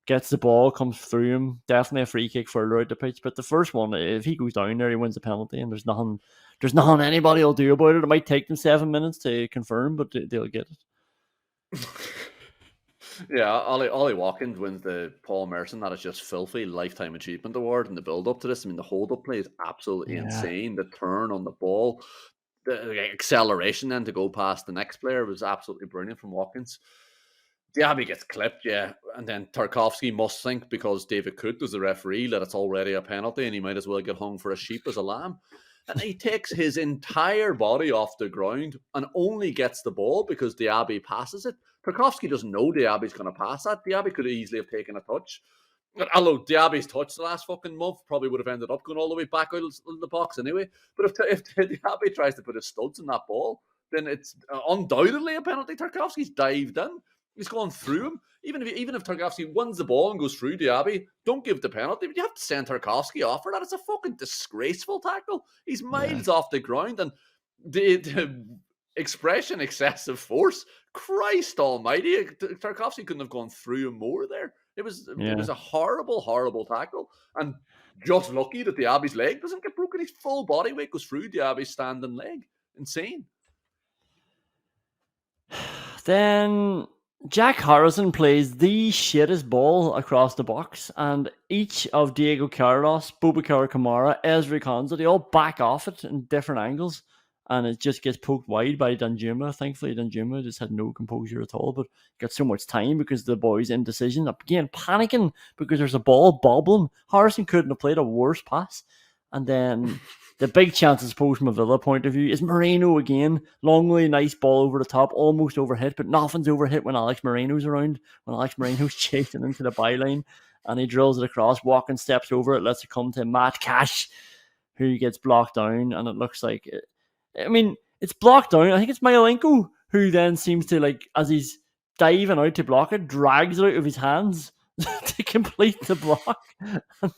gets the ball, comes through him. Definitely a free kick further out the pitch. But the first one, if he goes down there, he wins the penalty, and there's nothing anybody will do about it. It might take them 7 minutes to confirm, but they'll get it. Yeah, Ollie Watkins wins the Paul Merson. That is just filthy lifetime achievement award in the build up to this. I mean, the hold up play is absolutely insane. The turn on the ball, the acceleration then to go past the next player was absolutely brilliant from Watkins. Diaby gets clipped, yeah, and then Tarkowski must think because David Coote was the referee that it's already a penalty and he might as well get hung for a sheep as a lamb. And he takes his entire body off the ground and only gets the ball because Diaby passes it. Tarkowski doesn't know Diaby's going to pass that. Diaby could easily have taken a touch. Although Diaby's touch the last fucking month probably would have ended up going all the way back out of the box anyway. But if Diaby tries to put his studs in that ball, then it's undoubtedly a penalty. Tarkowski's dived in. He's gone through him. Even if Tarkowski wins the ball and goes through Diaby, don't give the penalty. But you have to send Tarkowski off for that. It's a fucking disgraceful tackle. He's miles off the ground, and the expression excessive force. Christ almighty, Tarkowski couldn't have gone through him more there. It was a horrible, horrible tackle. And just lucky that Diaby's leg doesn't get broken. His full body weight goes through Diaby's standing leg. Insane. Then Jack Harrison plays the shittest ball across the box, and each of Diego Carlos, Boubacar Kamara, Ezri Konsa, they all back off it in different angles, and it just gets poked wide by Danjuma. Thankfully, Danjuma just had no composure at all, but got so much time because the boys' indecision. Again, panicking because there's a ball bobbling. Harrison couldn't have played a worse pass. And then the big chance, I suppose, from a Villa point of view, is Moreno again. Longley, nice ball over the top, almost overhit, but nothing's overhit when Alex Moreno's around, when Alex Moreno's chasing into the byline, and he drills it across, walking steps over it, lets it come to Matt Cash, who gets blocked down, and it looks like, it's blocked down. I think it's Myelenko, who then seems to, like, as he's diving out to block it, drags it out of his hands to complete the block. And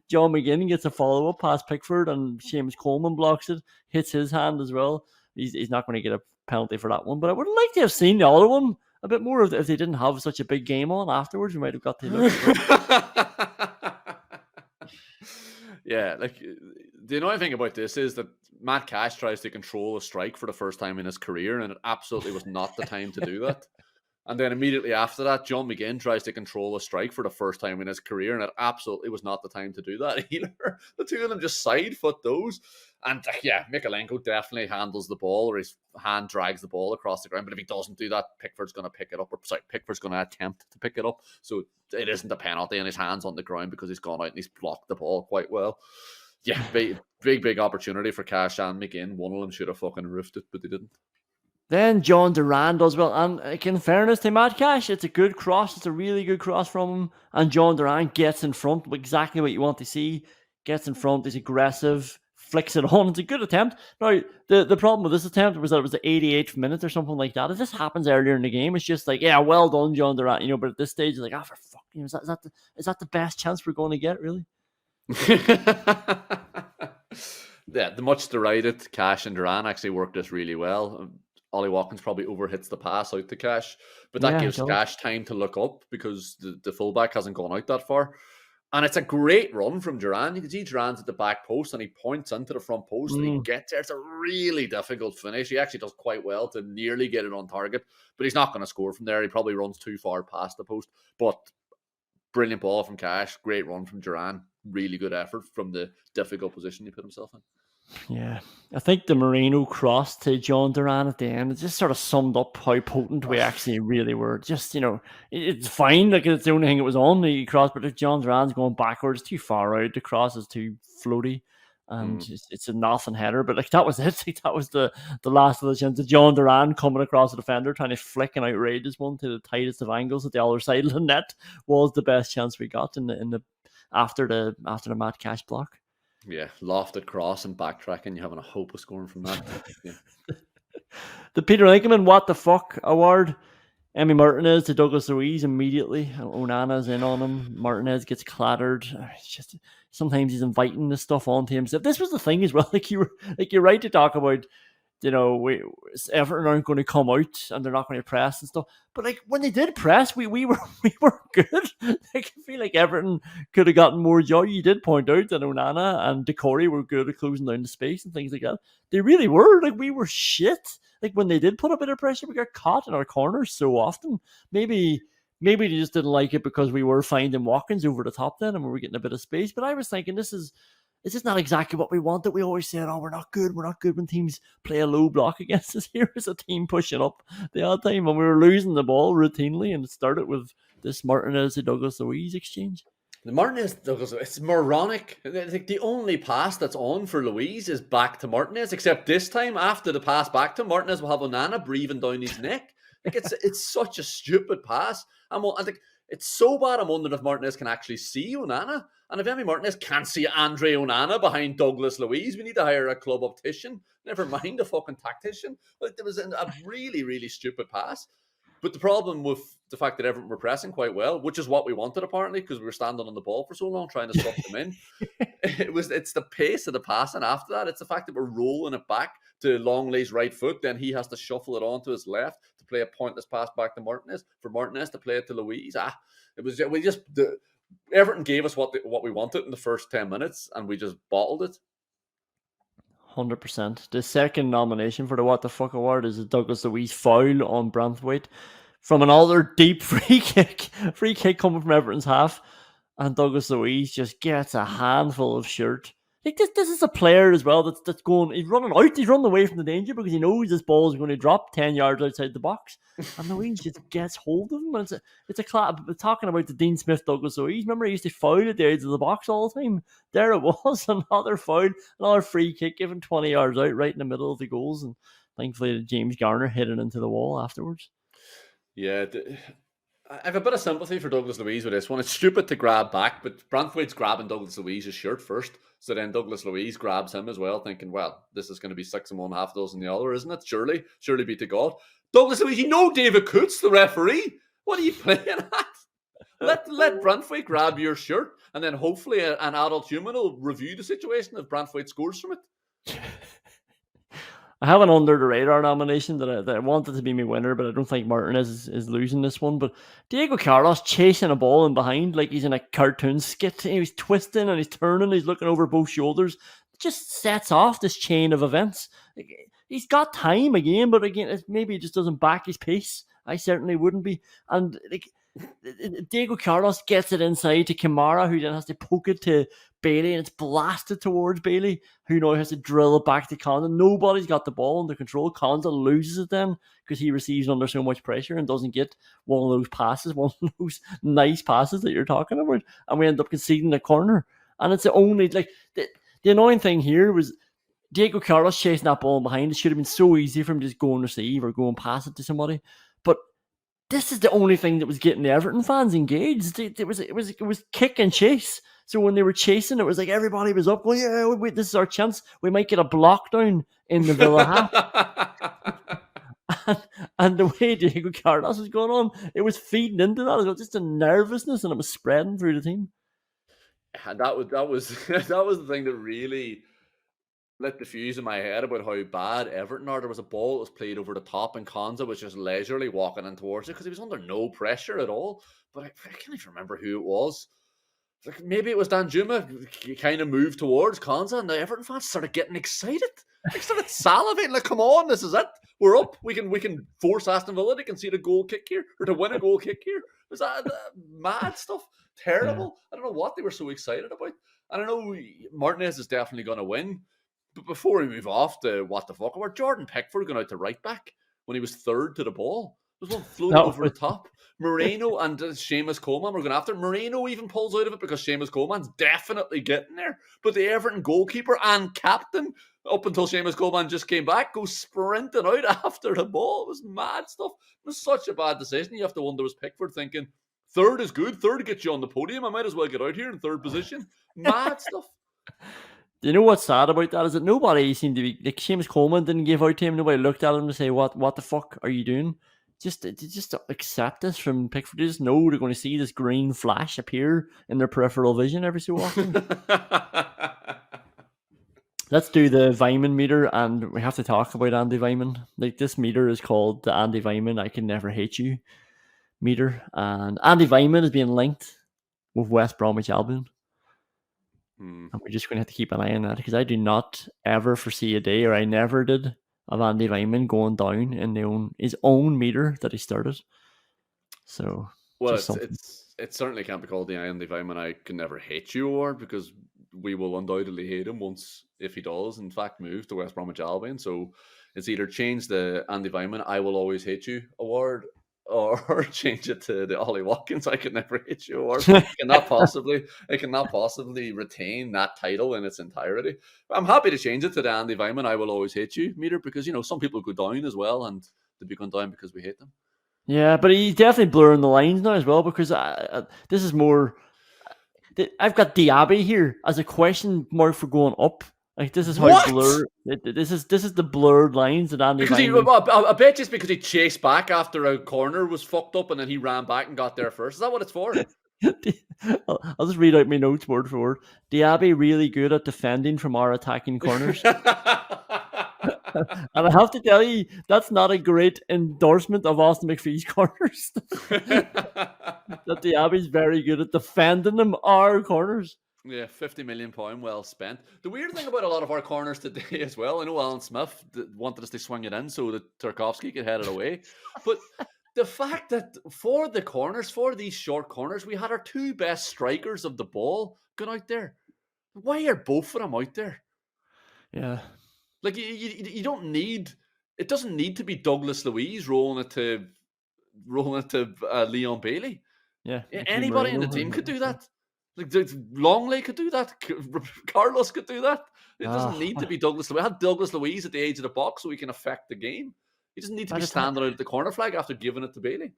John McGinn gets a follow-up past Pickford, and Seamus Coleman blocks it, hits his hand as well. He's not going to get a penalty for that one, but I would like to have seen the other one a bit more if they didn't have such a big game on afterwards. We might have got to look at it. Yeah, like, the annoying thing about this is that Matt Cash tries to control a strike for the first time in his career, and it absolutely was not the time to do that. And then immediately after that, John McGinn tries to control a strike for the first time in his career, and it absolutely was not the time to do that either. The two of them just side foot those. And yeah, Myelenko definitely handles the ball, or his hand drags the ball across the ground. But if he doesn't do that, Pickford's going to pick it up. Pickford's going to attempt to pick it up. So it isn't a penalty, and his hand's on the ground because he's gone out and he's blocked the ball quite well. Yeah, big opportunity for Cash and McGinn. One of them should have fucking roofed it, but they didn't. Then John Duran does well, and in fairness to Matt Cash, it's a good cross. It's a really good cross from him, and John Duran gets in front, exactly what you want to see. Gets in front, he's aggressive, flicks it on. It's a good attempt. Now, the problem with this attempt was that it was the 88th minute or something like that. If this happens earlier in the game, it's just like, yeah, well done, John Durant. You know, but at this stage, it's like, for fuck, you know, is that the best chance we're going to get, really? Yeah, the much derided Cash and Duran actually worked this really well. Ollie Watkins probably overhits the pass out to Cash, but that gives Cash time to look up because the fullback hasn't gone out that far. And it's a great run from Duran. You can see Duran's at the back post and he points into the front post and he gets there. It's a really difficult finish. He actually does quite well to nearly get it on target, but he's not going to score from there. He probably runs too far past the post. But brilliant ball from Cash. Great run from Duran. Really good effort from the difficult position he put himself in. Yeah, I think the Moreno cross to John Duran at the end, it just sort of summed up how potent we actually really were. Just, you know, it's fine, like it's the only thing it was on the cross, but if John Duran's going backwards, too far out, the cross is too floaty, and it's a nothing header. But like that was it. Like, that was the last of the chance. John Duran coming across the defender, trying to flick an outrageous one to the tightest of angles at the other side of the net was the best chance we got in the after the Matt Cash block. Yeah, lofted cross and backtracking. You're having a hope of scoring from that. Yeah. The Peter Lincoln What the Fuck award. Emi Martinez to Douglas Luiz immediately. Onana's in on him. Martinez gets clattered. It's just sometimes he's inviting this stuff onto himself. This was the thing as well. Like you're right to talk about, you know, Everton aren't going to come out and they're not going to press and stuff. But like when they did press, we were good. Like, I feel like Everton could have gotten more joy. You did point out that Onana and Decore were good at closing down the space and things like that. They really were. Like we were shit. Like when they did put a bit of pressure, we got caught in our corners so often. Maybe they just didn't like it because we were finding Watkins over the top then and we were getting a bit of space. But I was thinking it's just not exactly what we wanted. We always said, we're not good when teams play a low block against us. Here is a team pushing up the odd time, and we were losing the ball routinely, and it started with this Martinez to Douglas Luiz exchange. The Martinez, Douglas, it's moronic. Like the only pass that's on for Luiz is back to Martinez, except this time, after the pass back to Martinez, we'll have Onana breathing down his neck. Like it's such a stupid pass. I think it's so bad. I'm wondering if Martinez can actually see Onana. And if Emi Martinez can't see Andre Onana behind Douglas Luiz, we need to hire a club optician. Never mind a fucking tactician. But there was a really, really stupid pass. But the problem with the fact that Everton were pressing quite well, which is what we wanted apparently, because we were standing on the ball for so long trying to suck them in. It's the pace of the passing after that. It's the fact that we're rolling it back to Longley's right foot. Then he has to shuffle it onto his left to play a pointless pass back to Martinez, for Martinez to play it to Luiz. Everton gave us what we wanted in the first 10 minutes, and we just bottled it. 100%. The second nomination for the What the Fuck award is a Douglas Luiz foul on Branthwaite from another deep free kick coming from Everton's half, and Douglas Luiz just gets a handful of shirt. Like this is a player as well that's going. He's running out. He's running away from the danger because he knows this ball is going to drop 10 yards outside the box, and Luiz just gets hold of him. And it's a clap. Talking about the Dean Smith Douglas Luiz. Remember, he used to foul at the edge of the box all the time. There it was, another foul, another free kick given 20 yards out, right in the middle of the goals, and thankfully James Garner hit it into the wall afterwards. Yeah. I have a bit of sympathy for Douglas Luiz with this one. It's stupid to grab back, but Branthwaite's grabbing Douglas Luiz's shirt first. So then Douglas Luiz grabs him as well, thinking, well, this is going to be 6 and 1, half dozen the other, isn't it? Surely be to God. Douglas Luiz, you know David Coote's the referee. What are you playing at? Let Branthwaite grab your shirt, and then hopefully an adult human will review the situation if Branthwaite scores from it. I have an under the radar nomination that I wanted to be my winner, but I don't think Martinez is losing this one. But Diego Carlos chasing a ball in behind like he's in a cartoon skit. He's twisting and he's turning. He's looking over both shoulders. It just sets off this chain of events. He's got time again, but again, maybe he just doesn't back his pace. I certainly wouldn't be. And Diego Carlos gets it inside to Kamara, who then has to poke it to Bailey, and it's blasted towards Bailey, who now has to drill it back to Conza. Nobody's got the ball under control. Conza loses it then because he receives under so much pressure and doesn't get one of those passes, one of those nice passes that you're talking about, and we end up conceding the corner. And it's the only, the annoying thing here was Diego Carlos chasing that ball behind. It should have been so easy for him to just go and receive or go and pass it to somebody. But this is the only thing that was getting the Everton fans engaged. It was kick and chase. So when they were chasing, it was like everybody was up going, yeah, wait, this is our chance. We might get a block down in the Villa half. And the way Diego Carlos was going on, it was feeding into that as well. Just a nervousness, and it was spreading through the team. And that was that was the thing that really lit the fuse in my head about how bad Everton are. There was a ball that was played over the top, and Konza was just leisurely walking in towards it because he was under no pressure at all. But I can't even remember who it was. Like maybe it was Danjuma. He kind of moved towards Konza, and the Everton fans started getting excited. They started salivating. Like, come on, this is it. We're up. We can force Aston Villa to concede a goal kick here or to win a goal kick here. Was that mad stuff? Terrible. Yeah. I don't know what they were so excited about. And I know Martinez is definitely going to win. But before we move off to what the fuck, where Jordan Pickford going out to right back when he was third to the ball. There was one floating over the top. Moreno and Seamus Coleman were going after. Moreno even pulls out of it because Seamus Coleman's definitely getting there. But the Everton goalkeeper and captain, up until Seamus Coleman just came back, goes sprinting out after the ball. It was mad stuff. It was such a bad decision. You have to wonder, was Pickford thinking, third is good, third gets you on the podium, I might as well get out here in third position. Mad stuff. You know what's sad about that is that nobody seemed to be, like Seamus Coleman didn't give out to him. Nobody looked at him to say, what the fuck are you doing? Just accept this from Pickford. They just know they're going to see this green flash appear in their peripheral vision every so often. Let's do the Weimann meter, and we have to talk about Andy Weimann. Like, this meter is called the Andy Weimann I Can Never Hate You meter, and Andy Weimann is being linked with West Bromwich Albion. And we're just going to have to keep an eye on that, because I do not ever foresee a day, or I never did, of Andy Weimann going down in his own meter that he started. So, well, it certainly can't be called the Andy Weimann I Can Never Hate You award, because we will undoubtedly hate him once, if he does, in fact, move to West Bromwich Albion. So it's either change the Andy Weimann I Will Always Hate You award, or change it to the Ollie Watkins I Could Never Hate You award. It cannot possibly retain that title in its entirety. I'm happy to change it to the Andy Weimann I Will Always Hate You meter, because, you know, some people go down as well, and they'll be going down because we hate them. Yeah, but he's definitely blurring the lines now as well, because this is more... I've got Diaby here as a question mark for going up. Like, this is how blurred. This is the blurred lines that Andy Weimann... I bet just because he chased back after a corner was fucked up, and then he ran back and got there first. Is that what it's for? I'll just read out my notes word for word. Diaby really good at defending from our attacking corners. And I have to tell you, that's not a great endorsement of Austin McPhee's corners. That Diaby's very good at defending them, our corners. Yeah, £50 million well spent. The weird thing about a lot of our corners today as well, I know Alan Smith wanted us to swing it in so that Tarkovsky could head it away. But the fact that for the corners, for these short corners, we had our two best strikers of the ball going out there. Why are both of them out there? Yeah. Like, you don't need... It doesn't need to be Douglas Luiz rolling it to Leon Bailey. Yeah. Anybody in the team could do that. Like, Longley could do that. Carlos could do that. It doesn't need to be Douglas Luiz. We had Douglas Luiz at the edge of the box so he can affect the game. He doesn't need to be standing out at the corner flag after giving it to Bailey.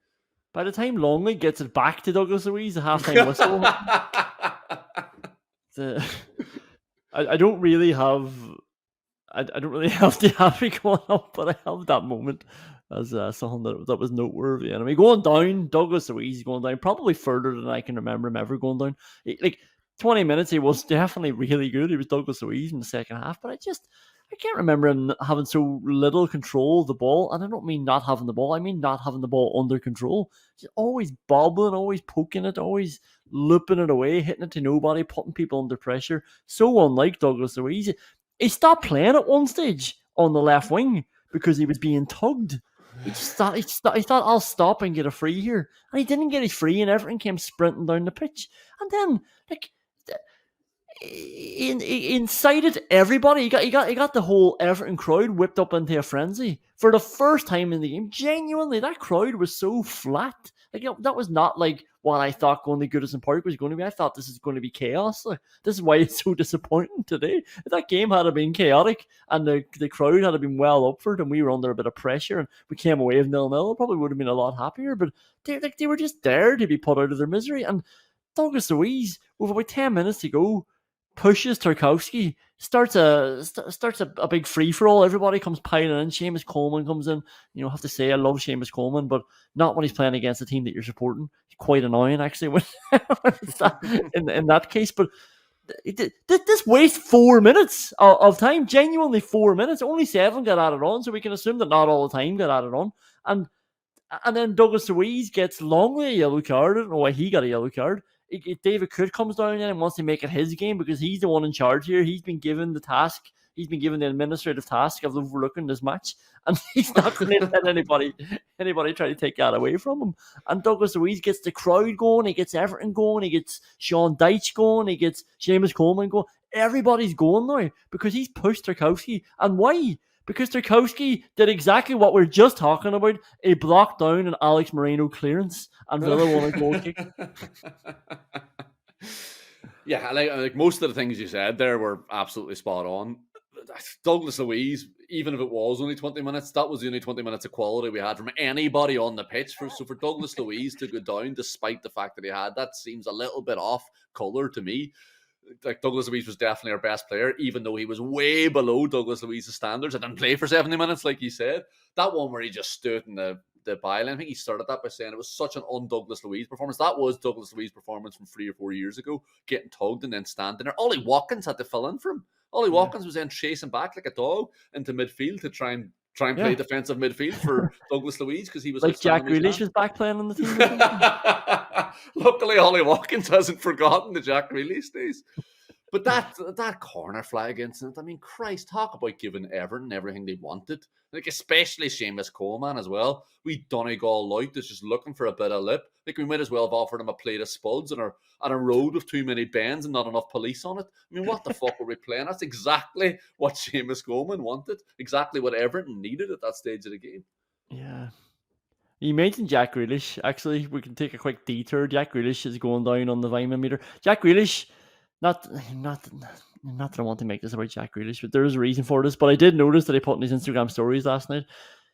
By the time Longley gets it back to Douglas Luiz, a half-time whistle. I don't really have the happy going up, but I have that moment as something that was noteworthy. Anyway, going down, Douglas Luiz going down, probably further than I can remember him ever going down. Like 20 minutes, he was definitely really good. He was Douglas Luiz in the second half, but I can't remember him having so little control of the ball. And I don't mean not having the ball, I mean not having the ball under control. Just always bobbling, always poking it, always looping it away, hitting it to nobody, putting people under pressure. So unlike Douglas Luiz. He stopped playing at one stage on the left wing because he was being tugged. He thought, I'll stop and get a free here. And he didn't get his free, and Everton came sprinting down the pitch. And then, like, He incited everybody. He got the whole Everton crowd whipped up into a frenzy for the first time in the game. Genuinely, that crowd was so flat. Like, that was not like what I thought going to Goodison Park was going to be. I thought this is going to be chaos. Like, this is why it's so disappointing today. If that game had been chaotic and the crowd had been well up for it and we were under a bit of pressure and we came away with 0-0, I probably would have been a lot happier. But they were just there to be put out of their misery. And Douglas Luiz, with about 10 minutes to go, pushes Tarkowski, starts a big free for all. Everybody comes piling in. Seamus Coleman comes in. You know, I have to say I love Seamus Coleman, but not when he's playing against the team that you're supporting. It's quite annoying actually when in that case. But this wastes 4 minutes of time. Genuinely 4 minutes. Only 7 got added on, so we can assume that not all the time got added on. And then Douglas Luiz gets Longley a yellow card. I don't know why he got a yellow card. David Coote comes down in and wants to make it his game because he's the one in charge here. He's been given the task. He's been given the administrative task of overlooking this match, and he's not going to let anybody try to take that away from him. And Douglas Luiz gets the crowd going. He gets Everton going. He gets Sean Dyche going. He gets Seamus Coleman going. Everybody's going now because he's pushed Tarkowski. And why? Because Tarkowski did exactly what we're just talking about. He blocked down an Alex Moreno clearance and Villa won a goal kick. Yeah, like most of the things you said there were absolutely spot on. Douglas Luiz, even if it was only 20 minutes, that was the only 20 minutes of quality we had from anybody on the pitch. So for Douglas Luiz to go down, despite the fact that he had that, seems a little bit off colour to me. Like, Douglas Luiz was definitely our best player, even though he was way below Douglas Luiz's standards. I didn't play for 70 minutes, like you said. That one where he just stood in the byline, I think he started that by saying it was such an un-Douglas Luiz performance. That was Douglas Luiz's performance from 3 or 4 years ago, getting tugged and then standing there. Ollie Watkins had to fill in for him. Ollie Watkins was then chasing back like a dog into midfield to try and play defensive midfield for Douglas Luiz because he was like Jack Grealish was back playing on the team. Luckily, Ollie Watkins hasn't forgotten the Jack Grealish days. But that corner flag incident, I mean, Christ, talk about giving Everton everything they wanted. Like, especially Seamus Coleman as well. We Donegal out is just looking for a bit of lip. Like, we might as well have offered him a plate of spuds and a road with too many bends and not enough police on it. I mean, what the fuck were we playing? That's exactly what Seamus Coleman wanted. Exactly what Everton needed at that stage of the game. Yeah. You mentioned Jack Grealish. Actually, we can take a quick detour. Jack Grealish is going down on the Weimann meter. Jack Grealish, not that I want to make this about Jack Grealish, but there is a reason for this. But I did notice that he put in his Instagram stories last night.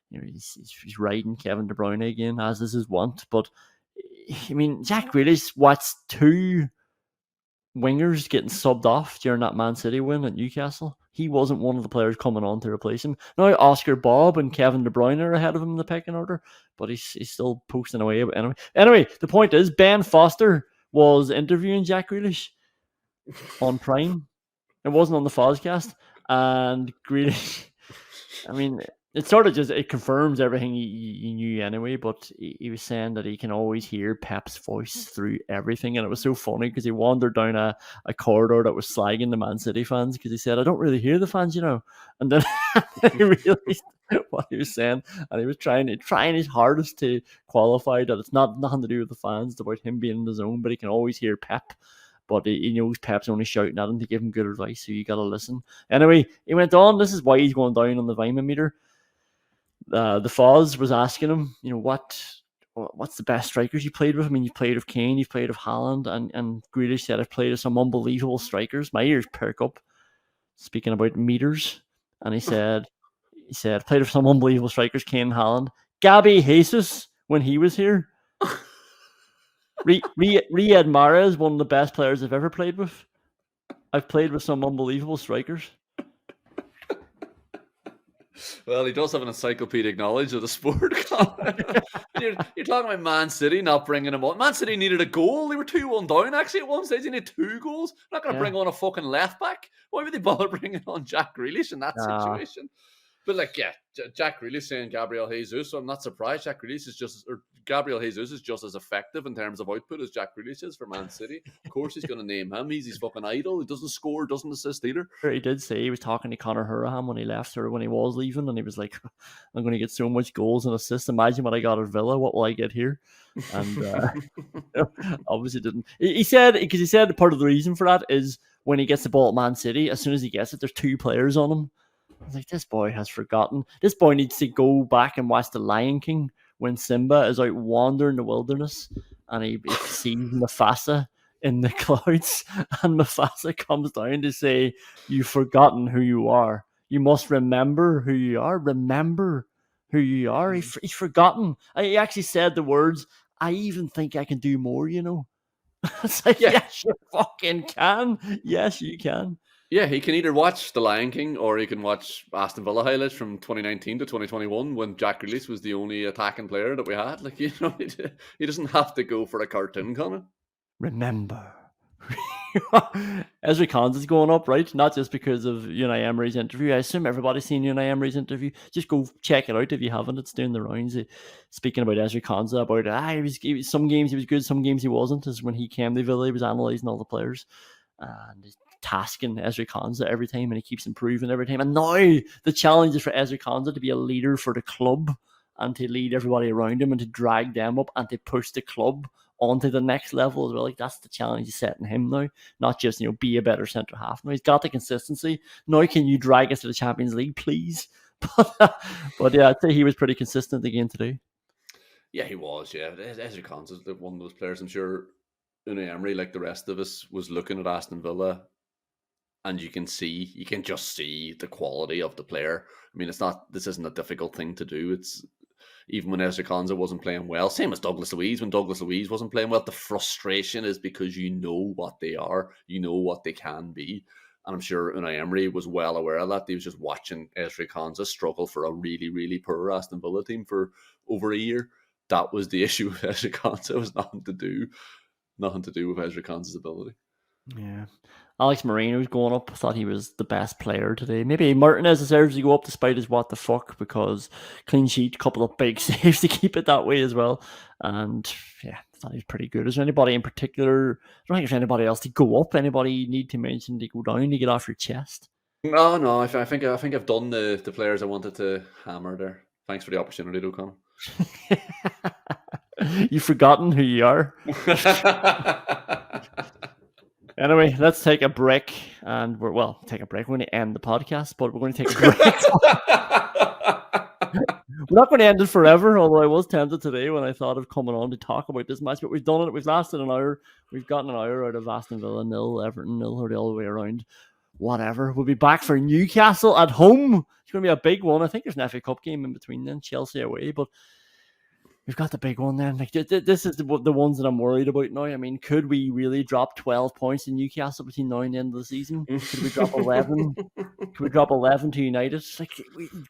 You know, he's riding Kevin De Bruyne again, as is his want. But I mean, Jack Grealish watched 2 wingers getting subbed off during that Man City win at Newcastle. He wasn't one of the players coming on to replace him. Now Oscar Bob and Kevin De Bruyne are ahead of him in the pecking order, but he's still posting away. But anyway, the point is Ben Foster was interviewing Jack Grealish on Prime. It wasn't on the Fozcast. And Grealish, I mean, it sort of just, it confirms everything you knew anyway, but he was saying that he can always hear Pep's voice through everything. And it was so funny because he wandered down a corridor that was slagging the Man City fans because he said, I don't really hear the fans, you know. And then he realized what he was saying, and he was trying his hardest to qualify that it's nothing to do with the fans, it's about him being in the zone, but he can always hear Pep. But he knows Pep's only shouting at him to give him good advice, so you got to listen. Anyway, he went on. This is why he's going down on the Weimann meter. The Foz was asking him, you know, what's the best strikers you played with? I mean, you've played with Kane, you've played with Haaland, and Grealish said, I've played with some unbelievable strikers. My ears perk up, speaking about meters. And he said, I've played with some unbelievable strikers, Kane and Haaland. Gabby Jesus, when he was here. Riyad Mahrez, one of the best players I've ever played with. I've played with some unbelievable strikers. Well, he does have an encyclopedic knowledge of the sport. You're talking about Man City not bringing him on. Man City needed a goal. They were 2-1 down, actually, at one stage. They needed 2 goals. They're not going to bring on a fucking left back. Why would they bother bringing on Jack Grealish in that situation? But, like, yeah, Jack Grealish saying Gabriel Jesus, so I'm not surprised. Gabriel Jesus is just as effective in terms of output as Jack Grealish is for Man City. Of course, he's going to name him. He's his fucking idol. He doesn't score, doesn't assist either. He did say he was talking to Conor Hurahan when he left, or when he was leaving, and he was like, I'm going to get so much goals and assists. Imagine what I got at Villa. What will I get here? And obviously didn't. He said, because he said part of the reason for that is when he gets the ball at Man City, as soon as he gets it, there's 2 players on him. I was like, this boy has forgotten. This boy needs to go back and watch The Lion King when Simba is out wandering the wilderness and he sees Mufasa in the clouds, and Mufasa comes down to say, "You've forgotten who you are. You must remember who you are. Remember who you are." He's forgotten. He actually said the words, "I even think I can do more, you know." It's like, yes, you fucking can. Yes, you can. Yeah, he can either watch The Lion King or he can watch Aston Villa highlights from 2019 to 2021 when Jack Grealish was the only attacking player that we had. Like, you know, he doesn't have to go for a cartoon, Connor. Remember. Ezri Konsa's going up, right? Not just because of Unai Emery's interview. I assume everybody's seen Unai Emery's interview. Just go check it out if you haven't. It's doing the rounds. Speaking about Ezri Konsa, about some games he was good, some games he wasn't. As when he came to Villa, he was analysing all the players and he's tasking Ezri Konsa every time, and he keeps improving every time. And now the challenge is for Ezri Konsa to be a leader for the club and to lead everybody around him and to drag them up and to push the club onto the next level as well. Like, that's the challenge he's setting him now, not just, you know, be a better centre half. Now he's got the consistency. Now can you drag us to the Champions League, please? But yeah, I'd say he was pretty consistent again today. Yeah, he was. Yeah, Ezri Konsa is one of those players. I'm sure Unai Emery, like the rest of us, was looking at Aston Villa, and you can just see the quality of the player. I mean, this isn't a difficult thing to do. It's even when Ezri Konsa wasn't playing well, same as Douglas Luiz. When Douglas Luiz wasn't playing well, the frustration is because you know what they are, you know what they can be. And I'm sure Unai Emery was well aware of that. He was just watching Ezri Konsa struggle for a really, really poor Aston Villa team for over a year. That was the issue with Ezri Konsa. It was nothing to do with Ezri Konsa's ability. Yeah. Alex Moreno's going up. I thought he was the best player today. Maybe Martinez deserves to go up despite his what the fuck, because clean sheet, couple of big saves to keep it that way as well. And yeah, I thought he was pretty good. Is there anybody in particular? I don't think there's anybody else to go up. Anybody you need to mention to go down to get off your chest? No. I think I've done the players I wanted to hammer there. Thanks for the opportunity, though, Connor. You've forgotten who you are. Anyway, let's take a break, and we're going to end the podcast, but we're going to take a break. We're not going to end it forever, although I was tempted today when I thought of coming on to talk about this match, but we've done it. We've lasted an hour. We've gotten an hour out of Aston Villa 0, Everton 0, or the other way around. Whatever. We'll be back for Newcastle at home. It's going to be a big one. I think there's an FA Cup game in between then, Chelsea away, but we've got the big one then. Like, this is the ones that I'm worried about now. I mean, could we really drop 12 points in Newcastle between now and the end of the season? Could we drop 11? Could we drop 11 to United? Like,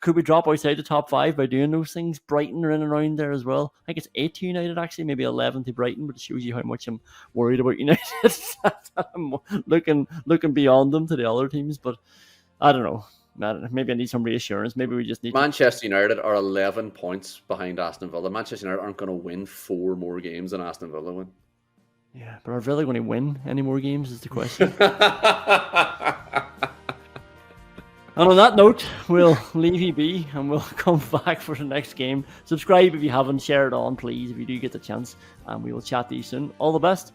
could we drop outside the top 5 by doing those things? Brighton are in and around there as well. I think it's 8 to United, actually, maybe 11 to Brighton, but it shows you how much I'm worried about United. I'm looking beyond them to the other teams, but I don't know. Maybe I need some reassurance. Maybe we just need Manchester United are 11 points behind Aston Villa. Manchester United aren't going to win 4 more games than Aston Villa win. Yeah, but are Villa going to win any more games is the question. And on that note, we'll leave you be and we'll come back for the next game. Subscribe if you haven't, share it on, please, if you do get the chance. And we will chat to you soon. All the best.